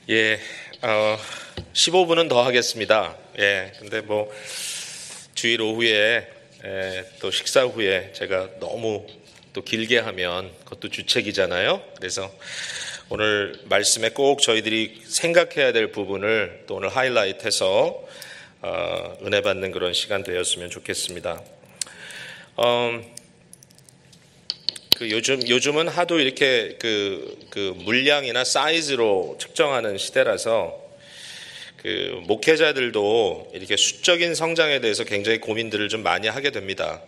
예, 15분은 더 하겠습니다. 예, 근데 뭐, 주일 오후에, 또 식사 후에 제가 너무 또 길게 하면 그것도 주책이잖아요. 그래서 오늘 말씀에 꼭 저희들이 생각해야 될 부분을 또 오늘 하이라이트해서, 은혜 받는 그런 시간 되었으면 좋겠습니다. 요즘은 하도 이렇게 그 물량이나 사이즈로 측정하는 시대라서 목회자들도 이렇게 수적인 성장에 대해서 굉장히 고민들을 좀 많이 하게 됩니다.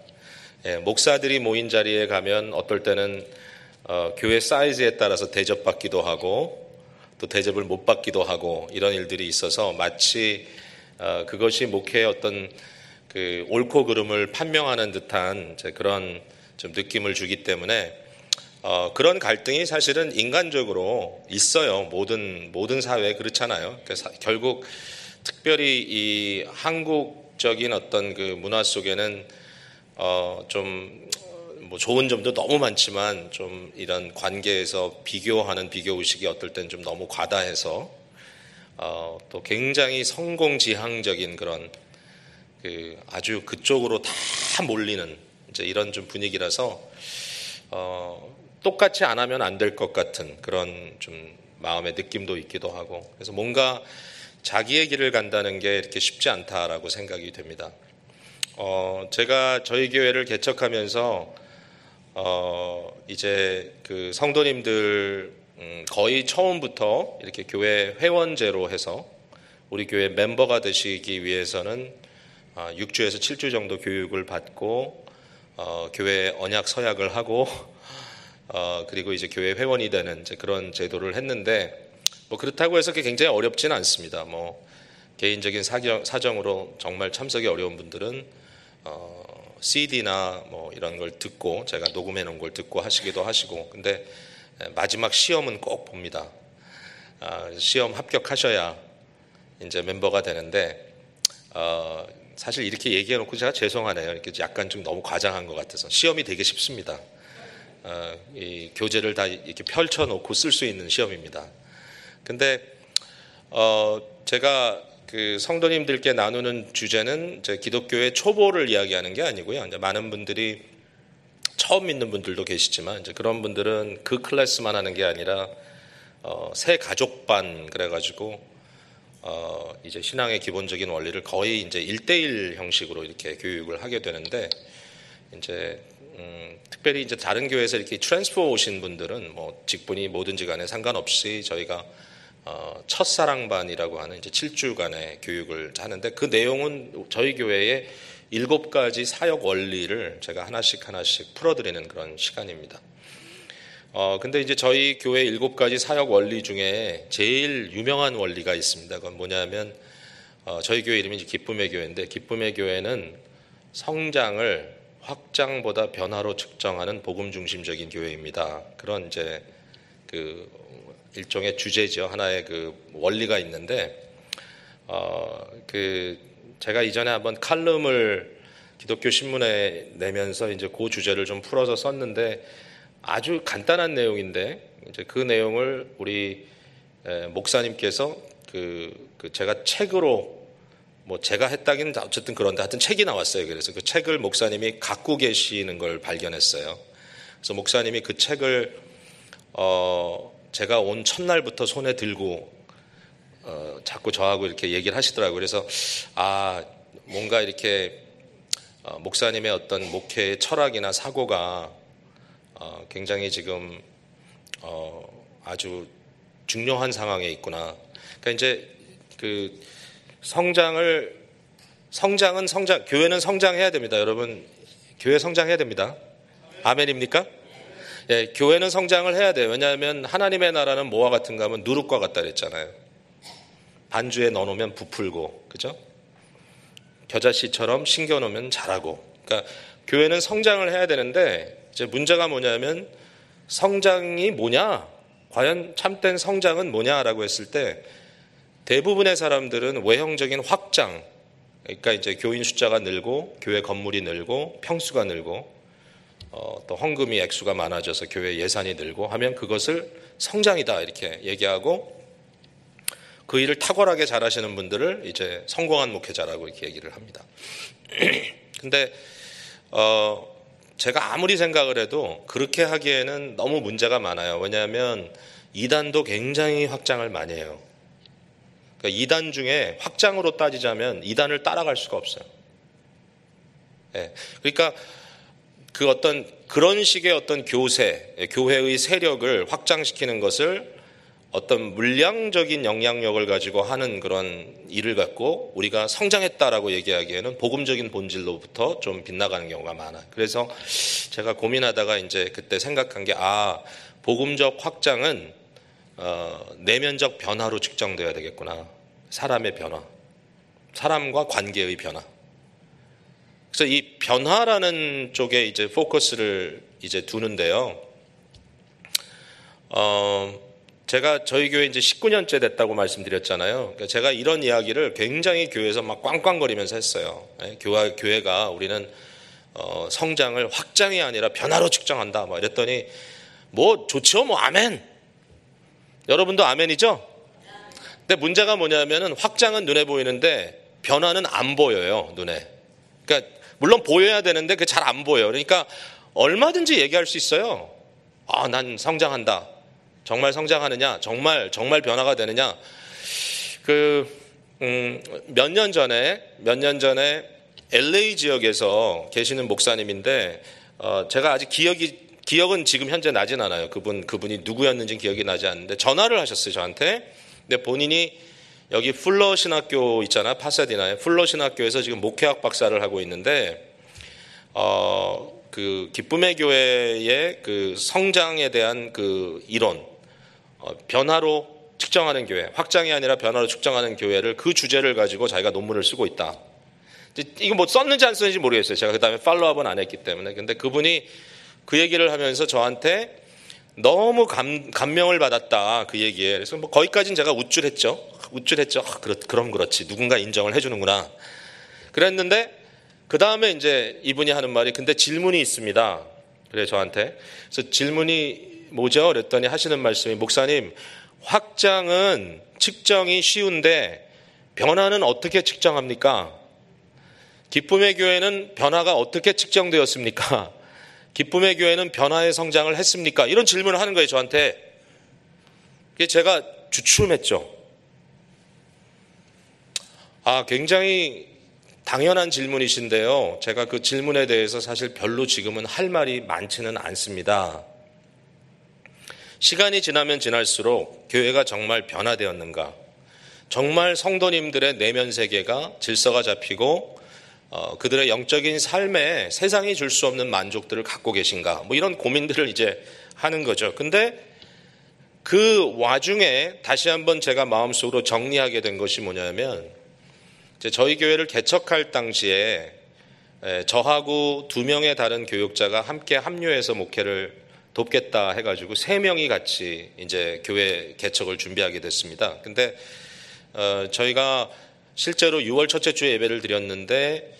예, 목사들이 모인 자리에 가면 어떨 때는 교회 사이즈에 따라서 대접받기도 하고 또 대접을 못 받기도 하고 이런 일들이 있어서 마치 그것이 목회의 어떤 그 옳고 그름을 판명하는 듯한 그런 좀 느낌을 주기 때문에 그런 갈등이 사실은 인간적으로 있어요. 모든 사회에 그렇잖아요. 그러니까 결국 특별히 이 한국적인 어떤 그 문화 속에는 좀 뭐 좋은 점도 너무 많지만 좀 이런 관계에서 비교하는 비교 의식이 어떨 땐 좀 너무 과다해서 또 굉장히 성공지향적인 그런 아주 그쪽으로 다 몰리는 이제 이런 좀 분위기라서 똑같이 안 하면 안 될 것 같은 그런 좀 마음의 느낌도 있기도 하고 그래서 뭔가 자기의 길을 간다는 게 이렇게 쉽지 않다라고 생각이 됩니다. 제가 저희 교회를 개척하면서 이제 그 성도님들 거의 처음부터 이렇게 교회 회원제로 해서 우리 교회 멤버가 되시기 위해서는 6주에서 7주 정도 교육을 받고 교회 언약 서약을 하고 그리고 이제 교회 회원이 되는 이제 그런 제도를 했는데 뭐 그렇다고 해서 그게 굉장히 어렵지는 않습니다. 뭐 개인적인 사정으로 정말 참석이 어려운 분들은 CD나 뭐 이런 걸 듣고 제가 녹음해 놓은 걸 듣고 하시기도 하시고 근데 마지막 시험은 꼭 봅니다. 시험 합격하셔야 이제 멤버가 되는데 사실 이렇게 얘기해 놓고 제가 죄송하네요. 이렇게 약간 좀 너무 과장한 것 같아서 시험이 되게 쉽습니다. 이 교재를 다 이렇게 펼쳐 놓고 쓸 수 있는 시험입니다. 근데 제가 그 성도님들께 나누는 주제는 이제 기독교의 초보를 이야기하는 게 아니고요. 이제 많은 분들이 처음 믿는 분들도 계시지만 이제 그런 분들은 그 클래스만 하는 게 아니라 새 가족반 그래가지고 이제 신앙의 기본적인 원리를 거의 이제 1대1 형식으로 이렇게 교육을 하게 되는데 이제 특별히 이제 다른 교회에서 이렇게 트랜스퍼 오신 분들은 뭐 직분이 뭐든지 간에 상관없이 저희가 첫사랑반이라고 하는 이제 7주간의 교육을 하는데 그 내용은 저희 교회의 7가지 사역 원리를 제가 하나씩 풀어드리는 그런 시간입니다. 근데 이제 저희 교회 7가지 사역 원리 중에 제일 유명한 원리가 있습니다. 그건 뭐냐면 저희 교회 이름이 기쁨의 교회인데 기쁨의 교회는 성장을 확장보다 변화로 측정하는 복음 중심적인 교회입니다. 그런 이제 그 일종의 주제죠. 하나의 그 원리가 있는데 제가 이전에 한번 칼럼을 기독교 신문에 내면서 이제 그 주제를 좀 풀어서 썼는데 아주 간단한 내용인데 이제 그 내용을 우리 목사님께서 제가 책으로 뭐 제가 했다기는 어쨌든 그런데 하여튼 책이 나왔어요. 그래서 그 책을 목사님이 갖고 계시는 걸 발견했어요. 그래서 목사님이 그 책을 제가 온 첫날부터 손에 들고 자꾸 저하고 이렇게 얘기를 하시더라고요. 그래서 뭔가 이렇게 목사님의 어떤 목회의 철학이나 사고가 굉장히 지금 아주 중요한 상황에 있구나. 그러니까 이제 그 성장은 교회는 성장해야 됩니다. 여러분 교회 성장해야 됩니다. 아멘입니까? 예, 교회는 성장을 해야 돼요. 왜냐하면 하나님의 나라는 뭐와 같은가 하면 누룩과 같다 그랬잖아요. 반주에 넣어놓으면 부풀고, 그죠? 겨자씨처럼 심겨놓으면 자라고. 그러니까 교회는 성장을 해야 되는데 이제 문제가 뭐냐면 성장이 뭐냐? 과연 참된 성장은 뭐냐라고 했을 때 대부분의 사람들은 외형적인 확장, 그러니까 이제 교인 숫자가 늘고 교회 건물이 늘고 평수가 늘고 또 헌금이 액수가 많아져서 교회 예산이 늘고 하면 그것을 성장이다 이렇게 얘기하고 그 일을 탁월하게 잘하시는 분들을 이제 성공한 목회자라고 이렇게 얘기를 합니다. 근데 제가 아무리 생각을 해도 그렇게 하기에는 너무 문제가 많아요. 왜냐하면 이단도 굉장히 확장을 많이 해요. 그러니까 이단 중에 확장으로 따지자면 이단을 따라갈 수가 없어요. 네. 그러니까 그런 식의 어떤 교회의 세력을 확장시키는 것을 어떤 물량적인 영향력을 가지고 하는 그런 일을 갖고 우리가 성장했다라고 얘기하기에는 복음적인 본질로부터 좀 빗나가는 경우가 많아요. 그래서 제가 고민하다가 이제 그때 생각한 게 복음적 확장은 내면적 변화로 측정되어야 되겠구나. 사람의 변화, 사람과 관계의 변화. 그래서 이 변화라는 쪽에 이제 포커스를 이제 두는데요. 제가 저희 교회 이제 19년째 됐다고 말씀드렸잖아요. 그러니까 제가 이런 이야기를 굉장히 교회에서 막 꽝꽝거리면서 했어요. 교회가 우리는 성장을 확장이 아니라 변화로 측정한다. 막 이랬더니 뭐 좋죠, 뭐 아멘. 여러분도 아멘이죠? 근데 문제가 뭐냐면은 확장은 눈에 보이는데 변화는 안 보여요, 눈에. 그러니까 물론 보여야 되는데 그게 잘 안 보여요. 그러니까 얼마든지 얘기할 수 있어요. 난 성장한다. 정말 성장하느냐? 정말 변화가 되느냐? 몇 년 전에 LA 지역에서 계시는 목사님인데 제가 아직 기억은 지금 현재 나진 않아요. 그분이 누구였는지 기억이 나지 않는데 전화를 하셨어요, 저한테. 근데 본인이 여기 풀러 신학교 있잖아요, 파사디나에. 풀러 신학교에서 지금 목회학 박사를 하고 있는데 그 기쁨의 교회의 그 성장에 대한 그 이론, 변화로 측정하는 교회, 확장이 아니라 변화로 측정하는 교회를 그 주제를 가지고 자기가 논문을 쓰고 있다. 이거 뭐 썼는지 안 썼는지 모르겠어요. 제가 그 다음에 팔로우업은 안 했기 때문에. 근데 그분이 그 얘기를 하면서 저한테 너무 감명을 받았다, 그 얘기에. 그래서 뭐 거기까지는 제가 우쭐했죠. 그럼 그렇지. 누군가 인정을 해주는구나. 그랬는데 그 다음에 이제 이분이 하는 말이 근데 질문이 있습니다. 그래 저한테. 그래서 질문이 뭐죠? 그랬더니 하시는 말씀이 목사님, 확장은 측정이 쉬운데 변화는 어떻게 측정합니까? 기쁨의 교회는 변화가 어떻게 측정되었습니까? 기쁨의 교회는 변화의 성장을 했습니까? 이런 질문을 하는 거예요, 저한테. 제가 주춤했죠. 굉장히 당연한 질문이신데요. 제가 그 질문에 대해서 사실 별로 지금은 할 말이 많지는 않습니다. 시간이 지나면 지날수록 교회가 정말 변화되었는가? 정말 성도님들의 내면 세계가 질서가 잡히고 그들의 영적인 삶에 세상이 줄 수 없는 만족들을 갖고 계신가? 뭐 이런 고민들을 이제 하는 거죠. 근데 그 와중에 다시 한번 제가 마음속으로 정리하게 된 것이 뭐냐면 저희 교회를 개척할 당시에 저하고 2명의 다른 교육자가 함께 합류해서 목회를 돕겠다 해가지고 3명이 같이 이제 교회 개척을 준비하게 됐습니다. 근데 저희가 실제로 6월 첫째 주에 예배를 드렸는데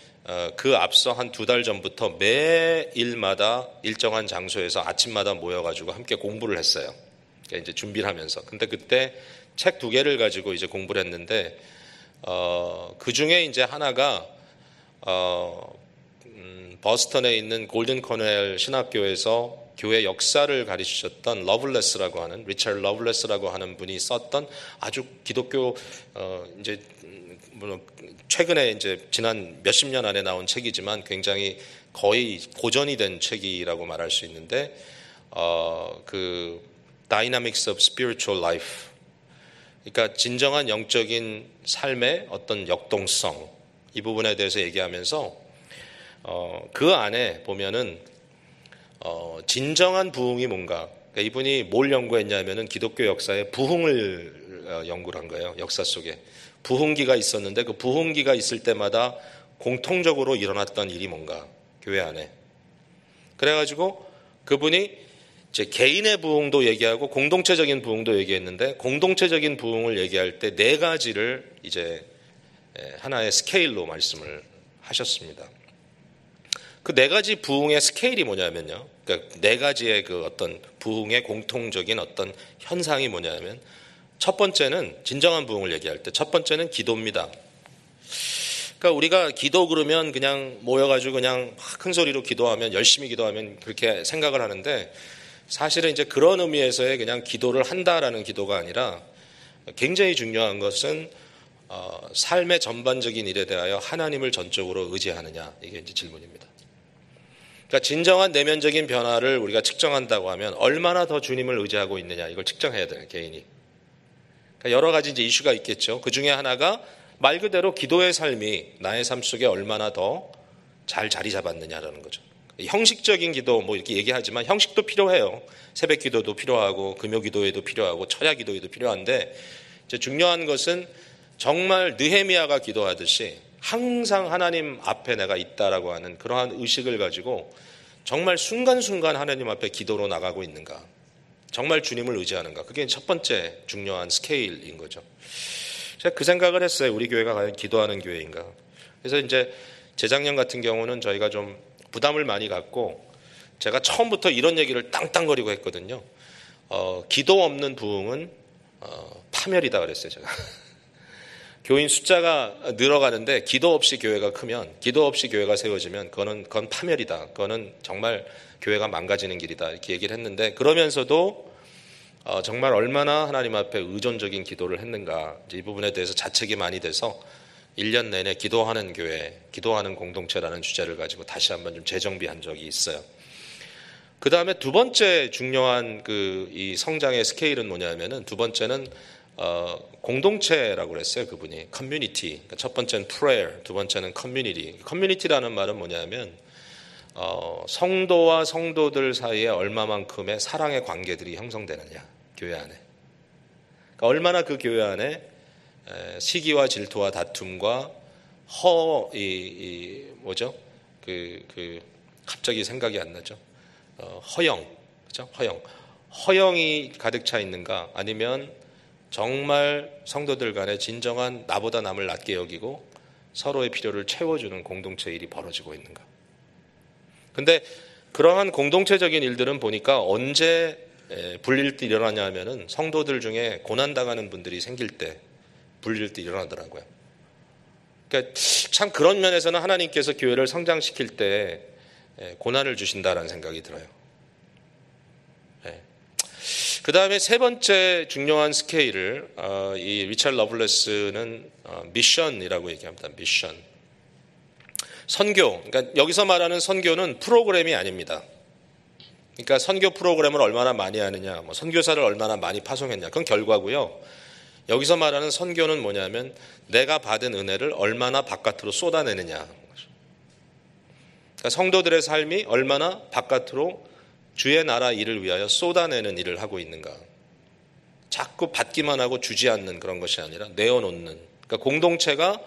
그 앞서 한 2달 전부터 매일마다 일정한 장소에서 아침마다 모여가지고 함께 공부를 했어요. 그러니까 이제 준비를 하면서. 근데 그때 책 2개를 가지고 이제 공부를 했는데 그 중에 이제 하나가 버스턴에 있는 골든 코넬 신학교에서 교회 역사를 가르치셨던 러블레스라고 하는 리처드 러블레스라고 하는 분이 썼던 아주 기독교 이제 물론 최근에 이제 지난 몇십 년 안에 나온 책이지만 굉장히 거의 고전이 된 책이라고 말할 수 있는데 그 Dynamics of Spiritual Life, 그러니까 진정한 영적인 삶의 어떤 역동성, 이 부분에 대해서 얘기하면서 그 안에 보면은 진정한 부흥이 뭔가, 그러니까 이분이 뭘 연구했냐면은 기독교 역사의 부흥을 연구를 한 거예요. 역사 속에 부흥기가 있었는데 그 부흥기가 있을 때마다 공통적으로 일어났던 일이 뭔가, 교회 안에. 그래가지고 그분이 이제 개인의 부흥도 얘기하고 공동체적인 부흥도 얘기했는데, 공동체적인 부흥을 얘기할 때 4가지를 이제 하나의 스케일로 말씀을 하셨습니다. 그 4가지 부흥의 스케일이 뭐냐면요, 그러니까 4가지의 그 어떤 부흥의 공통적인 어떤 현상이 뭐냐면, 첫 번째는 진정한 부흥을 얘기할 때 첫 번째는 기도입니다. 그러니까 우리가 기도 그러면 그냥 모여가지고 그냥 큰 소리로 기도하면 열심히 기도하면 그렇게 생각을 하는데 사실은 이제 그런 의미에서의 그냥 기도를 한다라는 기도가 아니라 굉장히 중요한 것은 삶의 전반적인 일에 대하여 하나님을 전적으로 의지하느냐 이게 이제 질문입니다. 그러니까 진정한 내면적인 변화를 우리가 측정한다고 하면 얼마나 더 주님을 의지하고 있느냐 이걸 측정해야 돼요 개인이. 그러니까 여러 가지 이제 이슈가 있겠죠. 그 중에 하나가 말 그대로 기도의 삶이 나의 삶 속에 얼마나 더 잘 자리 잡았느냐라는 거죠. 형식적인 기도 뭐 이렇게 얘기하지만 형식도 필요해요. 새벽 기도도 필요하고 금요 기도에도 필요하고 철야 기도에도 필요한데 이제 중요한 것은 정말 느헤미야가 기도하듯이 항상 하나님 앞에 내가 있다라고 하는 그러한 의식을 가지고 정말 순간순간 하나님 앞에 기도로 나가고 있는가, 정말 주님을 의지하는가, 그게 첫 번째 중요한 스케일인 거죠. 제가 그 생각을 했어요. 우리 교회가 과연 기도하는 교회인가. 그래서 이제 재작년 같은 경우는 저희가 좀 부담을 많이 갖고 제가 처음부터 이런 얘기를 땅땅거리고 했거든요. 기도 없는 부흥은 파멸이다 그랬어요 제가. 교인 숫자가 늘어가는데 기도 없이 교회가 크면, 기도 없이 교회가 세워지면 그건 파멸이다. 그거는 정말 교회가 망가지는 길이다. 이렇게 얘기를 했는데 그러면서도 정말 얼마나 하나님 앞에 의존적인 기도를 했는가. 이제 이 부분에 대해서 자책이 많이 돼서 1년 내내 기도하는 교회, 기도하는 공동체라는 주제를 가지고 다시 한번 좀 재정비한 적이 있어요. 그 다음에 두 번째 중요한 이 성장의 스케일은 뭐냐면은 두 번째는 공동체라고 그랬어요. 그분이 커뮤니티. 그러니까 첫 번째는 prayer, 두 번째는 커뮤니티. 커뮤니티라는 말은 뭐냐면 성도와 성도들 사이에 얼마만큼의 사랑의 관계들이 형성되느냐 교회 안에. 그러니까 얼마나 그 교회 안에 시기와 질투와 다툼과 뭐죠? 갑자기 생각이 안 나죠. 허영, 그죠? 허영이 가득 차 있는가? 아니면 정말 성도들 간에 진정한 나보다 남을 낮게 여기고 서로의 필요를 채워주는 공동체 일이 벌어지고 있는가? 근데 그러한 공동체적인 일들은 보니까 언제 불릴듯 일어나냐 하면은 성도들 중에 고난당하는 분들이 생길 때 불릴듯 일어나더라고요. 그러니까 참 그런 면에서는 하나님께서 교회를 성장시킬 때 고난을 주신다라는 생각이 들어요. 그 다음에 세 번째 중요한 스케일을 이 리처드 러블레스는 미션이라고 얘기합니다. 미션. 선교. 그러니까 여기서 말하는 선교는 프로그램이 아닙니다. 그러니까 선교 프로그램을 얼마나 많이 하느냐, 뭐 선교사를 얼마나 많이 파송했냐, 그건 결과고요. 여기서 말하는 선교는 뭐냐면 내가 받은 은혜를 얼마나 바깥으로 쏟아내느냐. 그러니까 성도들의 삶이 얼마나 바깥으로 주의 나라 일을 위하여 쏟아내는 일을 하고 있는가. 자꾸 받기만 하고 주지 않는 그런 것이 아니라 내어놓는. 그러니까 공동체가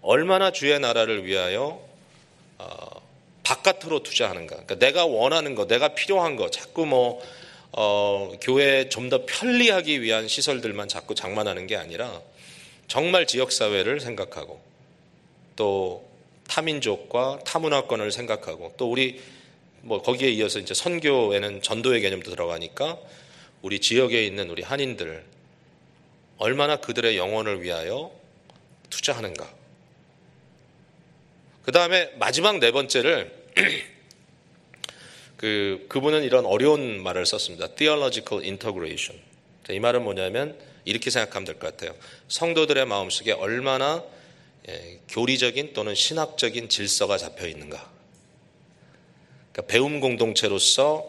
얼마나 주의 나라를 위하여 바깥으로 투자하는가. 그러니까 내가 원하는 거, 내가 필요한 거, 자꾸 교회에 좀 더 편리하기 위한 시설들만 자꾸 장만하는 게 아니라 정말 지역사회를 생각하고 또 타민족과 타문화권을 생각하고 또 우리 거기에 이어서 이제 선교에는 전도의 개념도 들어가니까 우리 지역에 있는 우리 한인들 얼마나 그들의 영혼을 위하여 투자하는가. 그 다음에 마지막 네 번째를 그분은 이런 어려운 말을 썼습니다. Theological integration. 이 말은 뭐냐면 이렇게 생각하면 될 것 같아요. 성도들의 마음속에 얼마나 교리적인 또는 신학적인 질서가 잡혀 있는가. 그러니까 배움 공동체로서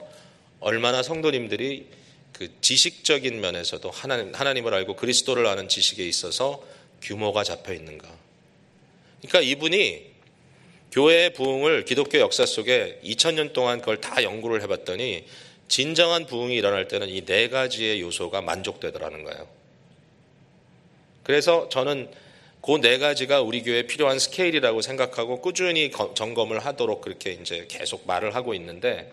얼마나 성도님들이 그 지식적인 면에서도 하나님을 알고 그리스도를 아는 지식에 있어서 규모가 잡혀 있는가. 그러니까 이분이 교회의 부흥을 기독교 역사 속에 2000년 동안 그걸 다 연구를 해봤더니 진정한 부흥이 일어날 때는 이 네 가지의 요소가 만족되더라는 거예요. 그래서 저는 그 네 가지가 우리 교회에 필요한 스케일이라고 생각하고 꾸준히 점검을 하도록 그렇게 이제 계속 말을 하고 있는데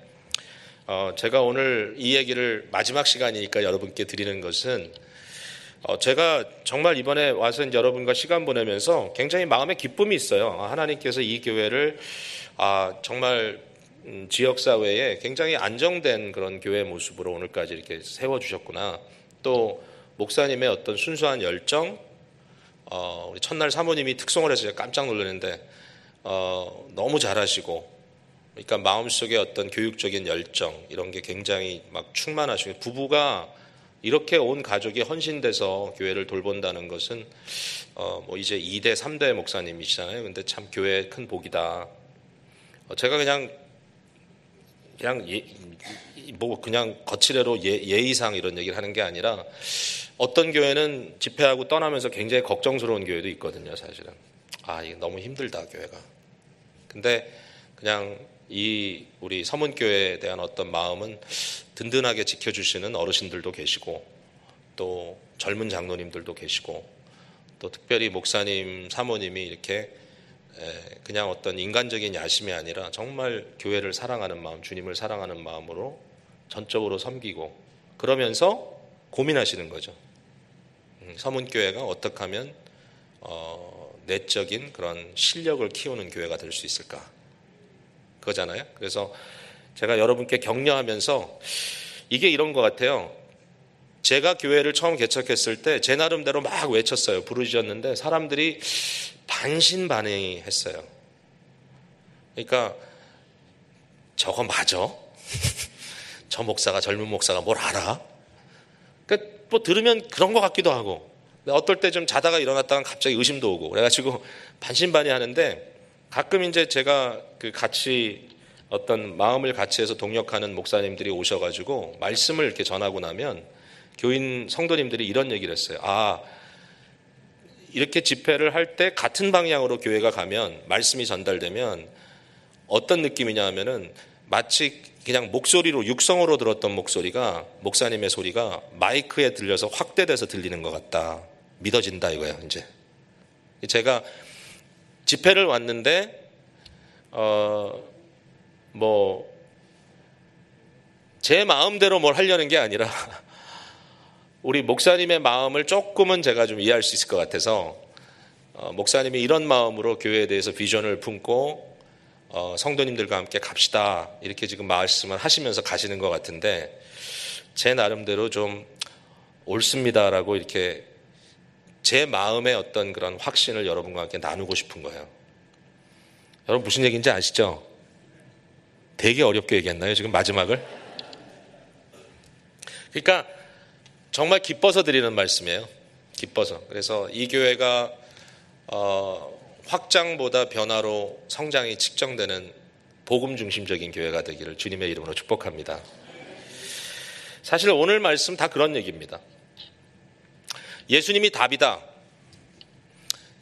제가 오늘 이 얘기를 마지막 시간이니까 여러분께 드리는 것은 제가 정말 이번에 와서 여러분과 시간 보내면서 굉장히 마음에 기쁨이 있어요. 하나님께서 이 교회를 정말 지역사회에 굉장히 안정된 그런 교회 모습으로 오늘까지 이렇게 세워주셨구나. 또 목사님의 어떤 순수한 열정, 우리 첫날 사모님이 특송을 해서 제가 깜짝 놀랐는데 너무 잘하시고, 그러니까 마음속에 어떤 교육적인 열정 이런 게 굉장히 막 충만하시고, 부부가 이렇게 온 가족이 헌신돼서 교회를 돌본다는 것은 뭐 이제 2대 3대 목사님이시잖아요. 근데 참 교회의 큰 복이다. 제가 그냥 거칠애로 예의상 이런 얘기를 하는 게 아니라, 어떤 교회는 집회하고 떠나면서 굉장히 걱정스러운 교회도 있거든요, 사실은. 이게 너무 힘들다, 교회가. 근데 그냥 이 우리 서문교회에 대한 어떤 마음은 든든하게 지켜주시는 어르신들도 계시고, 또 젊은 장로님들도 계시고, 또 특별히 목사님, 사모님이 이렇게 그냥 어떤 인간적인 야심이 아니라 정말 교회를 사랑하는 마음, 주님을 사랑하는 마음으로 전적으로 섬기고, 그러면서 고민하시는 거죠. 서문교회가 어떻게 하면 내적인 그런 실력을 키우는 교회가 될 수 있을까, 그거잖아요. 그래서 제가 여러분께 격려하면서, 이게 이런 것 같아요. 제가 교회를 처음 개척했을 때 제 나름대로 막 외쳤어요. 부르짖었는데 사람들이 반신반의했어요. 그러니까 저거 맞아? 저 목사가, 젊은 목사가 뭘 알아? 그러니까 뭐 들으면 그런 것 같기도 하고, 어떨 때 좀 자다가 일어났다가 갑자기 의심도 오고, 그래가지고 반신반의하는데, 가끔 이제 제가 그 같이 어떤 마음을 같이 해서 동역하는 목사님들이 오셔가지고 말씀을 이렇게 전하고 나면 교인 성도님들이 이런 얘기를 했어요. 이렇게 집회를 할 때 같은 방향으로 교회가 가면, 말씀이 전달되면 어떤 느낌이냐 하면은, 마치 그냥 목소리로, 육성으로 들었던 목소리가, 목사님의 소리가 마이크에 들려서 확대돼서 들리는 것 같다. 믿어진다 이거예요. 이제 제가 집회를 왔는데 제 마음대로 뭘 하려는 게 아니라 우리 목사님의 마음을 조금은 제가 좀 이해할 수 있을 것 같아서, 목사님이 이런 마음으로 교회에 대해서 비전을 품고 성도님들과 함께 갑시다 이렇게 지금 말씀을 하시면서 가시는 것 같은데, 제 나름대로 좀 옳습니다라고 이렇게 제 마음의 어떤 그런 확신을 여러분과 함께 나누고 싶은 거예요. 여러분 무슨 얘기인지 아시죠? 되게 어렵게 얘기했나요, 지금 마지막을? 그러니까 정말 기뻐서 드리는 말씀이에요. 기뻐서. 그래서 이 교회가 확장보다 변화로 성장이 측정되는 복음 중심적인 교회가 되기를 주님의 이름으로 축복합니다. 사실 오늘 말씀 다 그런 얘기입니다. 예수님이 답이다.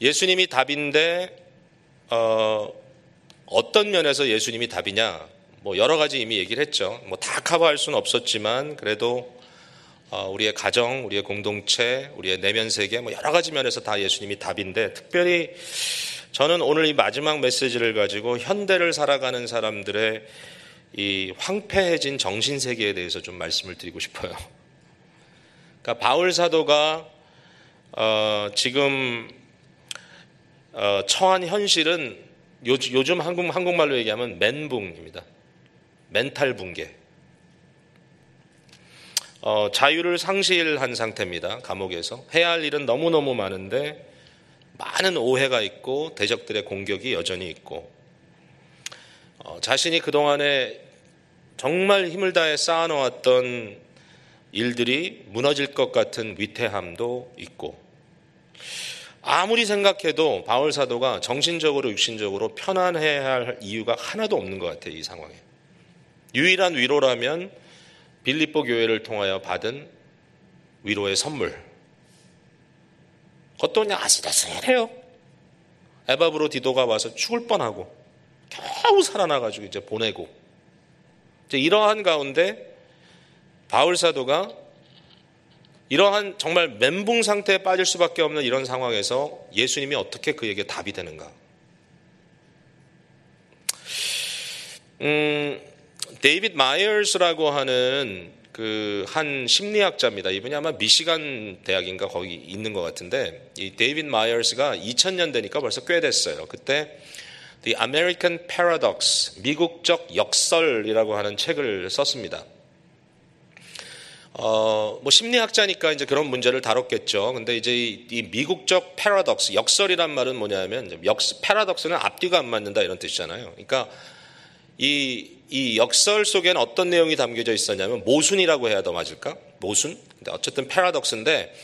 예수님이 답인데 어떤 면에서 예수님이 답이냐, 뭐 여러 가지 이미 얘기를 했죠. 뭐 다 커버할 수는 없었지만 그래도 우리의 가정, 우리의 공동체, 우리의 내면 세계, 뭐 여러 가지 면에서 다 예수님이 답인데, 특별히 저는 오늘 이 마지막 메시지를 가지고 현대를 살아가는 사람들의 이 황폐해진 정신 세계에 대해서 좀 말씀을 드리고 싶어요. 그러니까 바울 사도가 지금 처한 현실은 요즘 한국말로 얘기하면 멘붕입니다. 멘탈 붕괴. 자유를 상실한 상태입니다. 감옥에서. 해야 할 일은 너무너무 많은데 많은 오해가 있고 대적들의 공격이 여전히 있고, 자신이 그동안에 정말 힘을 다해 쌓아놓았던 일들이 무너질 것 같은 위태함도 있고, 아무리 생각해도 바울 사도가 정신적으로 육신적으로 편안해야 할 이유가 하나도 없는 것 같아요. 이 상황에 유일한 위로라면 빌립보 교회를 통하여 받은 위로의 선물, 그것도 그냥 아슬아슬해요. 에바브로 디도가 와서 죽을 뻔하고 겨우 살아나가지고 이제 보내고, 이제 이러한 가운데 바울 사도가 이러한 정말 멘붕 상태에 빠질 수밖에 없는 이런 상황에서 예수님이 어떻게 그에게 답이 되는가? 데이빗 마이어스라고 하는 그 한 심리학자입니다. 이분이 아마 미시간 대학인가 거기 있는 것 같은데, 이 데이빗 마이어스가 2000년 되니까 벌써 꽤 됐어요. 그때 The American Paradox, 미국적 역설이라고 하는 책을 썼습니다. 뭐 심리학자니까 이제 그런 문제를 다뤘겠죠. 근데 이제 이 미국적 패러독스, 역설이란 말은 뭐냐면, 패러독스는 앞뒤가 안 맞는다 이런 뜻이잖아요. 그러니까 이 역설 속에는 어떤 내용이 담겨져 있었냐면, 모순이라고 해야 더 맞을까? 모순? 근데 어쨌든 패러독스인데,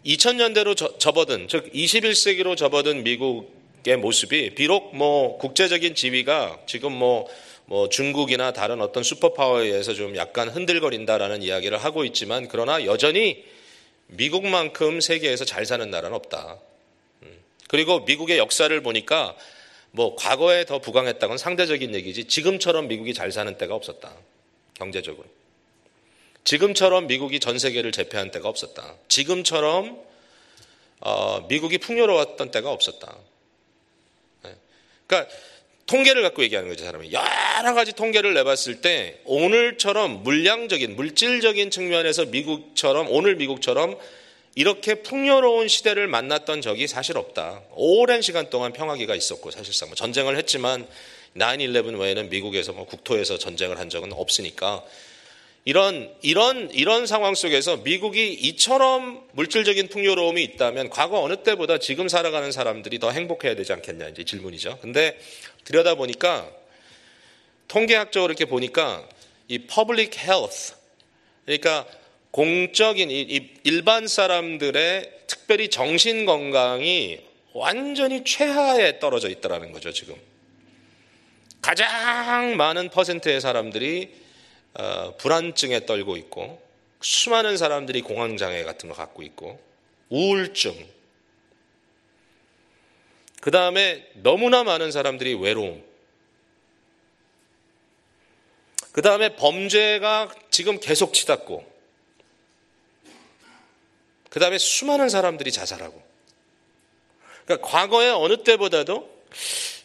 2000년대로 접어든, 즉 21세기로 접어든 미국의 모습이 비록 뭐 국제적인 지위가 지금 뭐 중국이나 다른 어떤 슈퍼파워에 의해서 좀 약간 흔들거린다라는 이야기를 하고 있지만, 그러나 여전히 미국만큼 세계에서 잘 사는 나라는 없다. 그리고 미국의 역사를 보니까 뭐 과거에 더 부강했다는 건 상대적인 얘기지, 지금처럼 미국이 잘 사는 때가 없었다. 경제적으로. 지금처럼 미국이 전 세계를 제패한 때가 없었다. 지금처럼 미국이 풍요로웠던 때가 없었다. 그러니까 통계를 갖고 얘기하는 거죠, 사람이. 여러 가지 통계를 내봤을 때 오늘처럼 물량적인, 물질적인 측면에서 오늘 미국처럼 이렇게 풍요로운 시대를 만났던 적이 사실 없다. 오랜 시간 동안 평화기가 있었고, 사실상 뭐 전쟁을 했지만 9/11 외에는 미국에서 뭐 국토에서 전쟁을 한 적은 없으니까, 이런 상황 속에서 미국이 이처럼 물질적인 풍요로움이 있다면 과거 어느 때보다 지금 살아가는 사람들이 더 행복해야 되지 않겠냐, 이제 질문이죠. 근데 들여다보니까, 통계학적으로 이렇게 보니까 이 public health, 그러니까 공적인 일반 사람들의 특별히 정신 건강이 완전히 최하에 떨어져 있다는 거죠, 지금. 가장 많은 퍼센트의 사람들이 불안증에 떨고 있고, 수많은 사람들이 공황장애 같은 거 갖고 있고, 우울증, 그 다음에 너무나 많은 사람들이 외로움, 그 다음에 범죄가 지금 계속 치닫고, 그 다음에 수많은 사람들이 자살하고. 그러니까 과거의 어느 때보다도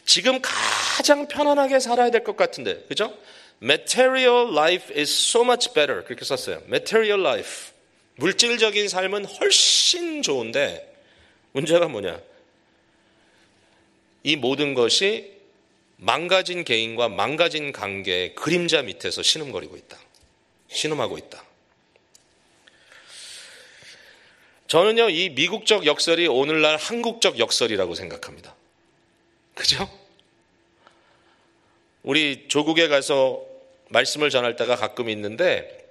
지금 가장 편안하게 살아야 될 것 같은데, 그죠? Material life is so much better. 그렇게 썼어요. Material life. 물질적인 삶은 훨씬 좋은데, 문제가 뭐냐? 이 모든 것이 망가진 개인과 망가진 관계의 그림자 밑에서 신음거리고 있다. 신음하고 있다. 저는요, 이 미국적 역설이 오늘날 한국적 역설이라고 생각합니다. 그죠? 우리 조국에 가서 말씀을 전할 때가 가끔 있는데,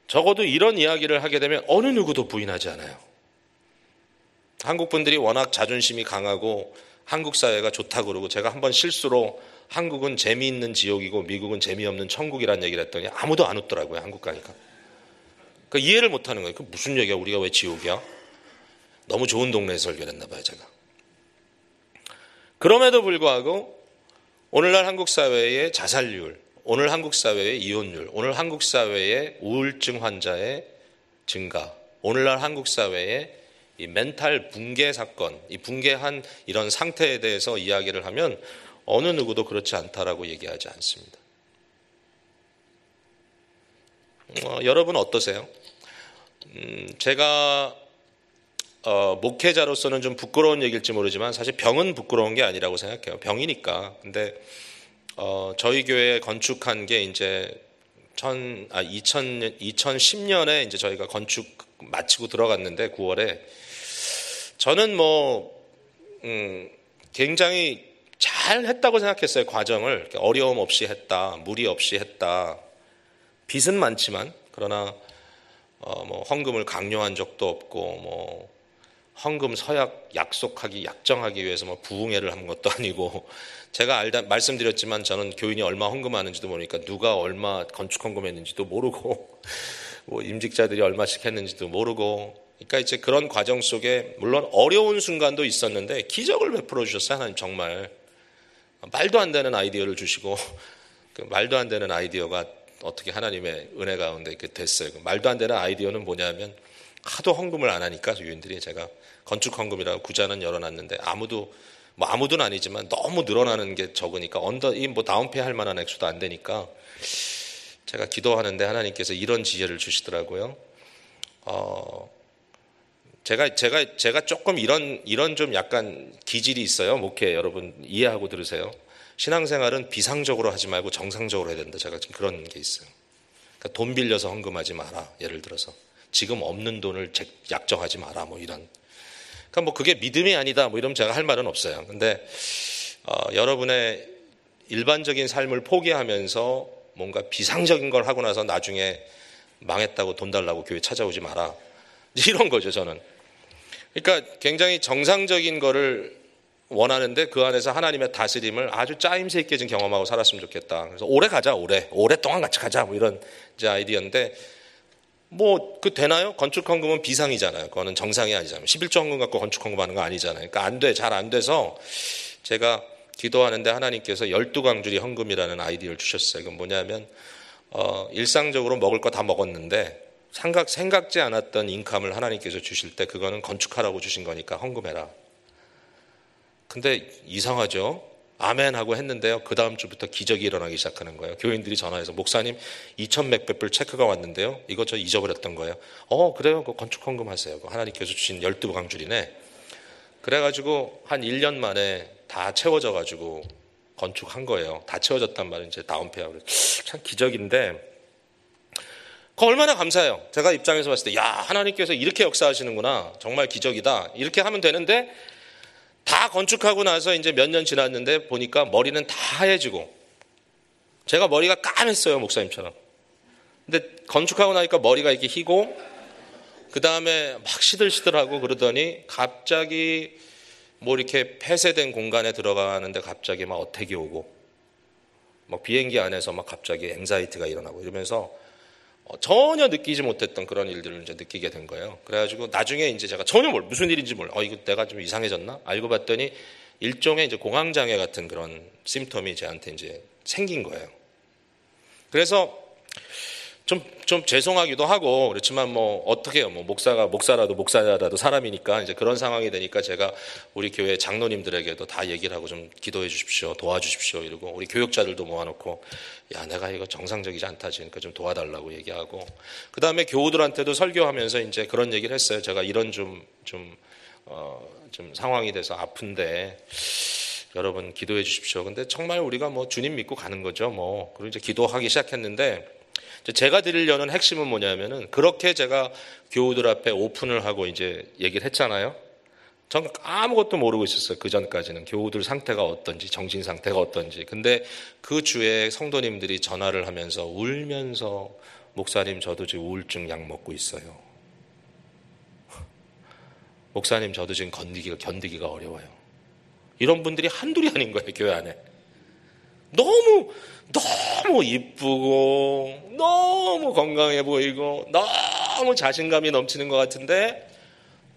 적어도 이런 이야기를 하게 되면 어느 누구도 부인하지 않아요. 한국 분들이 워낙 자존심이 강하고 한국 사회가 좋다고 그러고, 제가 한번 실수로 한국은 재미있는 지옥이고 미국은 재미없는 천국이라는 얘기를 했더니 아무도 안 웃더라고요, 한국 가니까. 그러니까 이해를 못하는 거예요. 그 무슨 얘기야, 우리가 왜 지옥이야? 너무 좋은 동네에서 설교를 했나 봐요, 제가. 그럼에도 불구하고 오늘날 한국 사회의 자살률, 오늘 한국 사회의 이혼율, 오늘 한국 사회의 우울증 환자의 증가, 오늘날 한국 사회의 이 멘탈 붕괴 사건, 이 붕괴한 이런 상태에 대해서 이야기를 하면 어느 누구도 그렇지 않다라고 얘기하지 않습니다. 여러분 어떠세요? 제가 목회자로서는 좀 부끄러운 얘기일지 모르지만 사실 병은 부끄러운 게 아니라고 생각해요. 병이니까. 근데 저희 교회 건축한 게 이제 2010년에 이제 저희가 건축 마치고 들어갔는데 9월에 저는 굉장히 잘 했다고 생각했어요. 과정을 어려움 없이 했다, 무리 없이 했다. 빚은 많지만 그러나 헌금을 강요한 적도 없고 헌금 서약 약정하기 위해서 부흥회를 한 것도 아니고, 제가 말씀드렸지만 저는 교인이 얼마 헌금하는지도 모르니까 누가 얼마 건축 헌금했는지도 모르고 임직자들이 얼마씩 했는지도 모르고, 그러니까 이제 그런 과정 속에 물론 어려운 순간도 있었는데 기적을 베풀어 주셨어요. 하나님 정말 말도 안 되는 아이디어를 주시고, 그 말도 안 되는 아이디어가 어떻게 하나님의 은혜 가운데 이렇게 됐어요. 말도 안 되는 아이디어는 뭐냐면, 하도 헌금을 안 하니까 교인들이, 제가 건축 헌금이라고 구자는 열어놨는데 아무도는 아니지만 너무 늘어나는 게 적으니까 다운페이 할 만한 액수도 안 되니까 제가 기도하는데 하나님께서 이런 지혜를 주시더라고요. 제가 조금 이런 좀 약간 기질이 있어요. 목회 여러분 이해하고 들으세요. 신앙생활은 비상적으로 하지 말고 정상적으로 해야 된다. 제가 지금 그런 게 있어요. 그러니까 돈 빌려서 헌금하지 마라. 예를 들어서 지금 없는 돈을 약정하지 마라. 뭐 이런. 그러니까 뭐 그게 믿음이 아니다. 뭐 이러면 제가 할 말은 없어요. 근데 여러분의 일반적인 삶을 포기하면서 뭔가 비상적인 걸 하고 나서 나중에 망했다고 돈 달라고 교회 찾아오지 마라. 이런 거죠, 저는. 그러니까 굉장히 정상적인 거를 원하는데 그 안에서 하나님의 다스림을 아주 짜임새 있게 좀 경험하고 살았으면 좋겠다. 그래서 오래 가자, 오랫동안 같이 가자. 뭐 이런 이제 아이디어인데 뭐 그 되나요? 건축 헌금은 비상이잖아요. 그거는 정상이 아니잖아요. 11조 헌금 갖고 건축 헌금하는 거 아니잖아요. 그러니까 안 돼, 잘 안 돼서 제가 기도하는데 하나님께서 12광주리 헌금이라는 아이디어를 주셨어요. 이건 뭐냐면 일상적으로 먹을 거 다 먹었는데 생각지 않았던 인감을 하나님께서 주실 때 그거는 건축하라고 주신 거니까 헌금해라. 근데 이상하죠? 아멘 하고 했는데요. 그 다음 주부터 기적이 일어나기 시작하는 거예요. 교인들이 전화해서 목사님 2,100불 체크가 왔는데요. 이거 저 잊어버렸던 거예요. 그래요? 그 건축 헌금 하세요. 하나님께서 주신 12광주리네. 그래가지고 한 1년 만에 다 채워져가지고 건축한 거예요. 다 채워졌단 말은 이제 다운페이하고. 참 기적인데 그거 얼마나 감사해요. 제가 입장에서 봤을 때 야, 하나님께서 이렇게 역사하시는구나. 정말 기적이다. 이렇게 하면 되는데 다 건축하고 나서 이제 몇 년 지났는데 보니까 머리는 다 하얘지고 제가 머리가 까맸어요, 목사님처럼. 근데 건축하고 나니까 머리가 이렇게 희고 그 다음에 막 시들시들하고 그러더니 갑자기 뭐 이렇게 폐쇄된 공간에 들어가는데 갑자기 막 어택이 오고 막 비행기 안에서 막 갑자기 앵자이티가 일어나고 이러면서 전혀 느끼지 못했던 그런 일들을 이제 느끼게 된 거예요. 그래가지고 나중에 이제 제가 전혀 무슨 일인지 몰라. 이거 내가 좀 이상해졌나? 알고 봤더니 일종의 이제 공황장애 같은 그런 심텀이 저한테 이제 생긴 거예요. 그래서 좀 죄송하기도 하고 그렇지만 뭐 어떻게 해요. 뭐 목사라도 사람이니까 이제 그런 상황이 되니까 제가 우리 교회 장로님들에게도 다 얘기를 하고 좀 기도해 주십시오. 도와주십시오. 이러고 우리 교육자들도 모아놓고 야, 내가 이거 정상적이지 않다지. 그러니까 좀 도와달라고 얘기하고 그 다음에 교우들한테도 설교하면서 이제 그런 얘기를 했어요. 제가 이런 좀 상황이 돼서 아픈데 여러분 기도해 주십시오. 근데 정말 우리가 뭐 주님 믿고 가는 거죠. 뭐 그리고 이제 기도하기 시작했는데 제가 드리려는 핵심은 뭐냐면은 그렇게 제가 교우들 앞에 오픈을 하고 이제 얘기를 했잖아요. 전 아무것도 모르고 있었어요. 그 전까지는 교우들 상태가 어떤지 정신 상태가 어떤지. 근데 그 주에 성도님들이 전화를 하면서 울면서 목사님 저도 지금 우울증 약 먹고 있어요. 목사님 저도 지금 견디기가 어려워요. 이런 분들이 한둘이 아닌 거예요. 교회 안에. 너무 이쁘고 너무 건강해 보이고 너무 자신감이 넘치는 것 같은데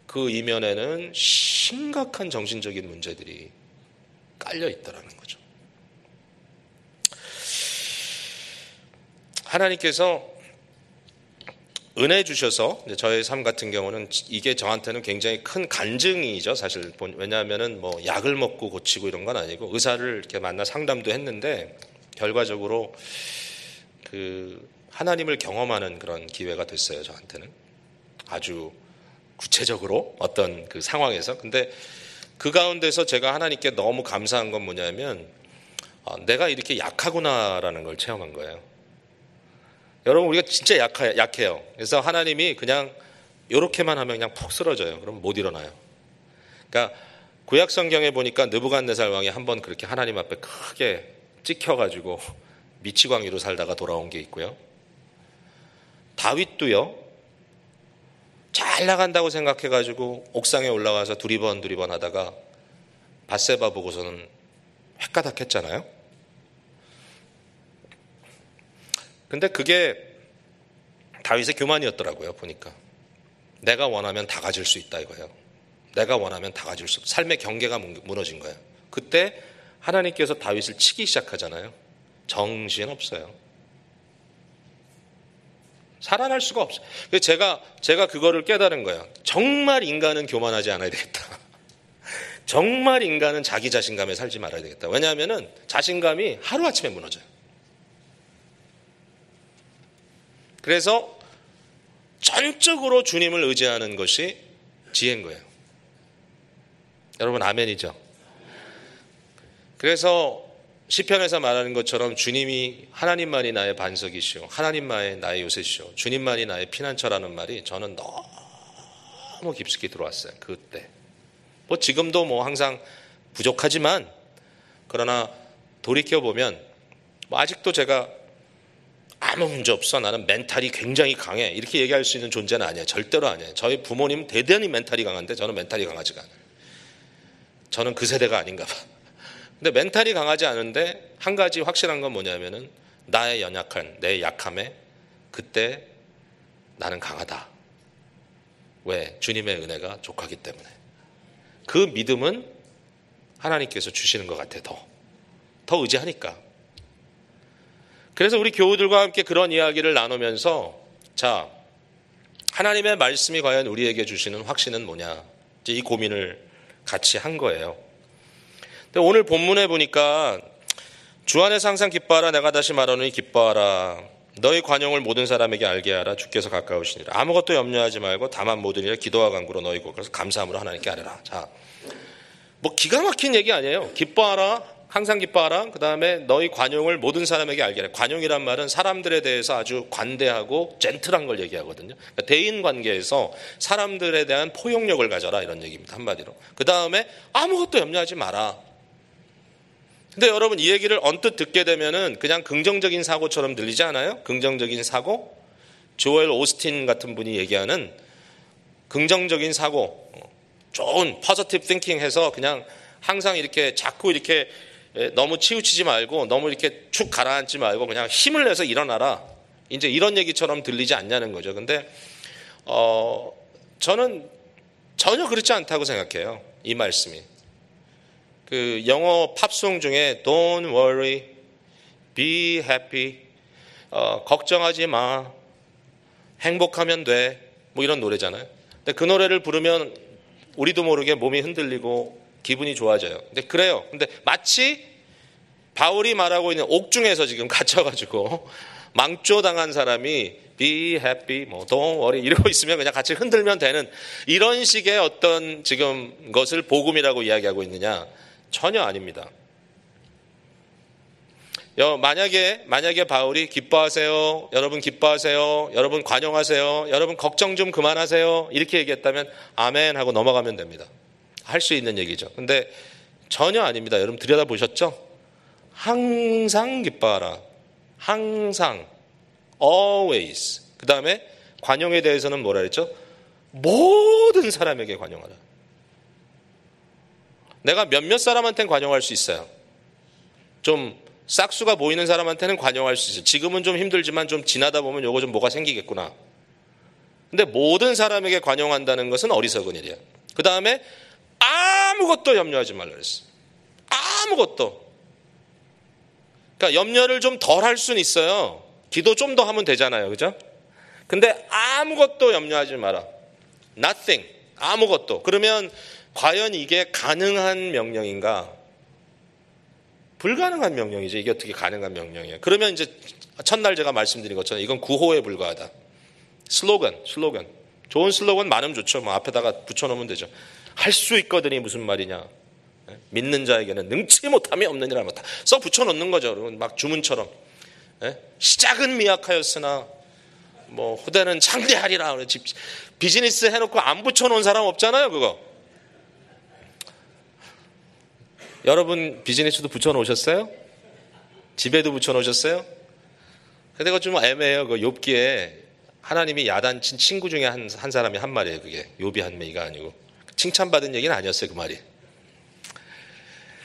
그 이면에는 심각한 정신적인 문제들이 깔려 있다라는 거죠. 하나님께서 은혜 주셔서 저의 삶 같은 경우는 이게 저한테는 굉장히 큰 간증이죠. 사실 왜냐하면은 뭐 약을 먹고 고치고 이런 건 아니고 의사를 이렇게 만나 상담도 했는데 결과적으로 그 하나님을 경험하는 그런 기회가 됐어요. 저한테는 아주 구체적으로 어떤 그 상황에서. 근데 그 가운데서 제가 하나님께 너무 감사한 건 뭐냐면 내가 이렇게 약하구나라는 걸 체험한 거예요. 여러분 우리가 진짜 약해요. 그래서 하나님이 그냥 이렇게만 하면 그냥 푹 쓰러져요. 그럼 못 일어나요. 그러니까 구약 성경에 보니까 느부갓네살 왕이 한번 그렇게 하나님 앞에 크게 찍혀가지고 미치광이로 살다가 돌아온 게 있고요. 다윗도요. 잘 나간다고 생각해가지고 옥상에 올라가서 두리번 하다가 밧세바 보고서는 헷가닥했잖아요. 근데 그게 다윗의 교만이었더라고요. 보니까 내가 원하면 다 가질 수 있다 이거예요. 내가 원하면 다 가질 수 없다. 삶의 경계가 무너진 거예요. 그때 하나님께서 다윗을 치기 시작하잖아요. 정신없어요. 살아날 수가 없어요. 제가 그거를 깨달은 거예요. 정말 인간은 교만하지 않아야 되겠다. 정말 인간은 자기 자신감에 살지 말아야 되겠다. 왜냐하면은 자신감이 하루아침에 무너져요. 그래서 전적으로 주님을 의지하는 것이 지혜인 거예요. 여러분 아멘이죠? 그래서 시편에서 말하는 것처럼 주님이 하나님만이 나의 반석이시오, 하나님만이 나의 요새시오, 주님만이 나의 피난처라는 말이 저는 너무 깊숙이 들어왔어요. 그때 뭐 지금도 뭐 항상 부족하지만, 그러나 돌이켜보면 뭐 아직도 제가 아무 문제 없어, 나는 멘탈이 굉장히 강해, 이렇게 얘기할 수 있는 존재는 아니에요. 절대로 아니에요. 저희 부모님은 대단히 멘탈이 강한데 저는 멘탈이 강하지가 않아요. 저는 그 세대가 아닌가 봐. 근데 멘탈이 강하지 않은데 한 가지 확실한 건 뭐냐면은 나의 연약한, 내 약함에 그때 나는 강하다. 왜? 주님의 은혜가 족하기 때문에. 그 믿음은 하나님께서 주시는 것 같아. 더 의지하니까. 그래서 우리 교우들과 함께 그런 이야기를 나누면서, 자, 하나님의 말씀이 과연 우리에게 주시는 확신은 뭐냐, 이제 이 고민을 같이 한 거예요. 근데 오늘 본문에 보니까 주 안에서 항상 기뻐하라, 내가 다시 말하노니 기뻐하라, 너희 관용을 모든 사람에게 알게 하라, 주께서 가까우시니라. 아무것도 염려하지 말고 다만 모든 일에 기도와 간구로 너희 곳에서 감사함으로 하나님께 아뢰라. 자, 뭐 기가 막힌 얘기 아니에요. 기뻐하라, 항상 기뻐하라. 그 다음에 너희 관용을 모든 사람에게 알게 하라. 관용이란 말은 사람들에 대해서 아주 관대하고 젠틀한 걸 얘기하거든요. 그러니까 대인 관계에서 사람들에 대한 포용력을 가져라, 이런 얘기입니다. 한마디로. 그 다음에 아무것도 염려하지 마라. 근데 여러분, 이 얘기를 언뜻 듣게 되면은 그냥 긍정적인 사고처럼 들리지 않아요? 긍정적인 사고? 조엘 오스틴 같은 분이 얘기하는 긍정적인 사고, 좋은 positive thinking 해서 그냥 항상 이렇게 자꾸 이렇게 너무 치우치지 말고 너무 이렇게 축 가라앉지 말고 그냥 힘을 내서 일어나라, 이제 이런 얘기처럼 들리지 않냐는 거죠. 근데 저는 전혀 그렇지 않다고 생각해요. 이 말씀이. 그 영어 팝송 중에 Don't worry, be happy, 걱정하지 마, 행복하면 돼, 뭐 이런 노래잖아요. 근데 그 노래를 부르면 우리도 모르게 몸이 흔들리고 기분이 좋아져요. 근데 그래요. 근데 마치 바울이 말하고 있는 옥중에서 지금 갇혀가지고 망조당한 사람이 be happy, 뭐 don't worry 이러고 있으면 그냥 같이 흔들면 되는, 이런 식의 어떤 지금 것을 복음이라고 이야기하고 있느냐? 전혀 아닙니다. 만약에 바울이 기뻐하세요, 여러분 기뻐하세요, 여러분 관용하세요, 여러분 걱정 좀 그만하세요, 이렇게 얘기했다면 아멘 하고 넘어가면 됩니다. 할 수 있는 얘기죠. 근데 전혀 아닙니다. 여러분 들여다보셨죠? 항상 기뻐하라. 항상. always. 그 다음에 관용에 대해서는 뭐라 그랬죠? 모든 사람에게 관용하라. 내가 몇몇 사람한테는 관용할 수 있어요. 좀 싹수가 보이는 사람한테는 관용할 수 있어요. 지금은 좀 힘들지만 좀 지나다 보면 요거 좀 뭐가 생기겠구나. 근데 모든 사람에게 관용한다는 것은 어리석은 일이에요. 그 다음에 아무것도 염려하지 말라 그랬어요. 아무것도. 그러니까 염려를 좀 덜 할 수는 있어요. 기도 좀 더 하면 되잖아요. 그죠? 근데 아무것도 염려하지 마라. Nothing. 아무것도. 그러면 과연 이게 가능한 명령인가? 불가능한 명령이죠. 이게 어떻게 가능한 명령이에요? 그러면 이제 첫날 제가 말씀드린 것처럼 이건 구호에 불과하다. 슬로건. 좋은 슬로건 많으면 좋죠. 뭐 앞에다가 붙여놓으면 되죠. 할 수 있거든이 무슨 말이냐? 믿는 자에게는 능치 못함이 없느니라. 써 붙여놓는 거죠. 막 주문처럼. 시작은 미약하였으나 뭐 후대는 창대하리라. 비즈니스 해놓고 안 붙여놓은 사람 없잖아요. 그거. 여러분 비즈니스도 붙여놓으셨어요? 집에도 붙여놓으셨어요? 근데 그거 좀 애매해요. 그 욥기에 하나님이 야단친 친구 중에 한 사람이 한 말이에요. 그게 욥이 한 얘기가 아니고 칭찬받은 얘기는 아니었어요. 그 말이.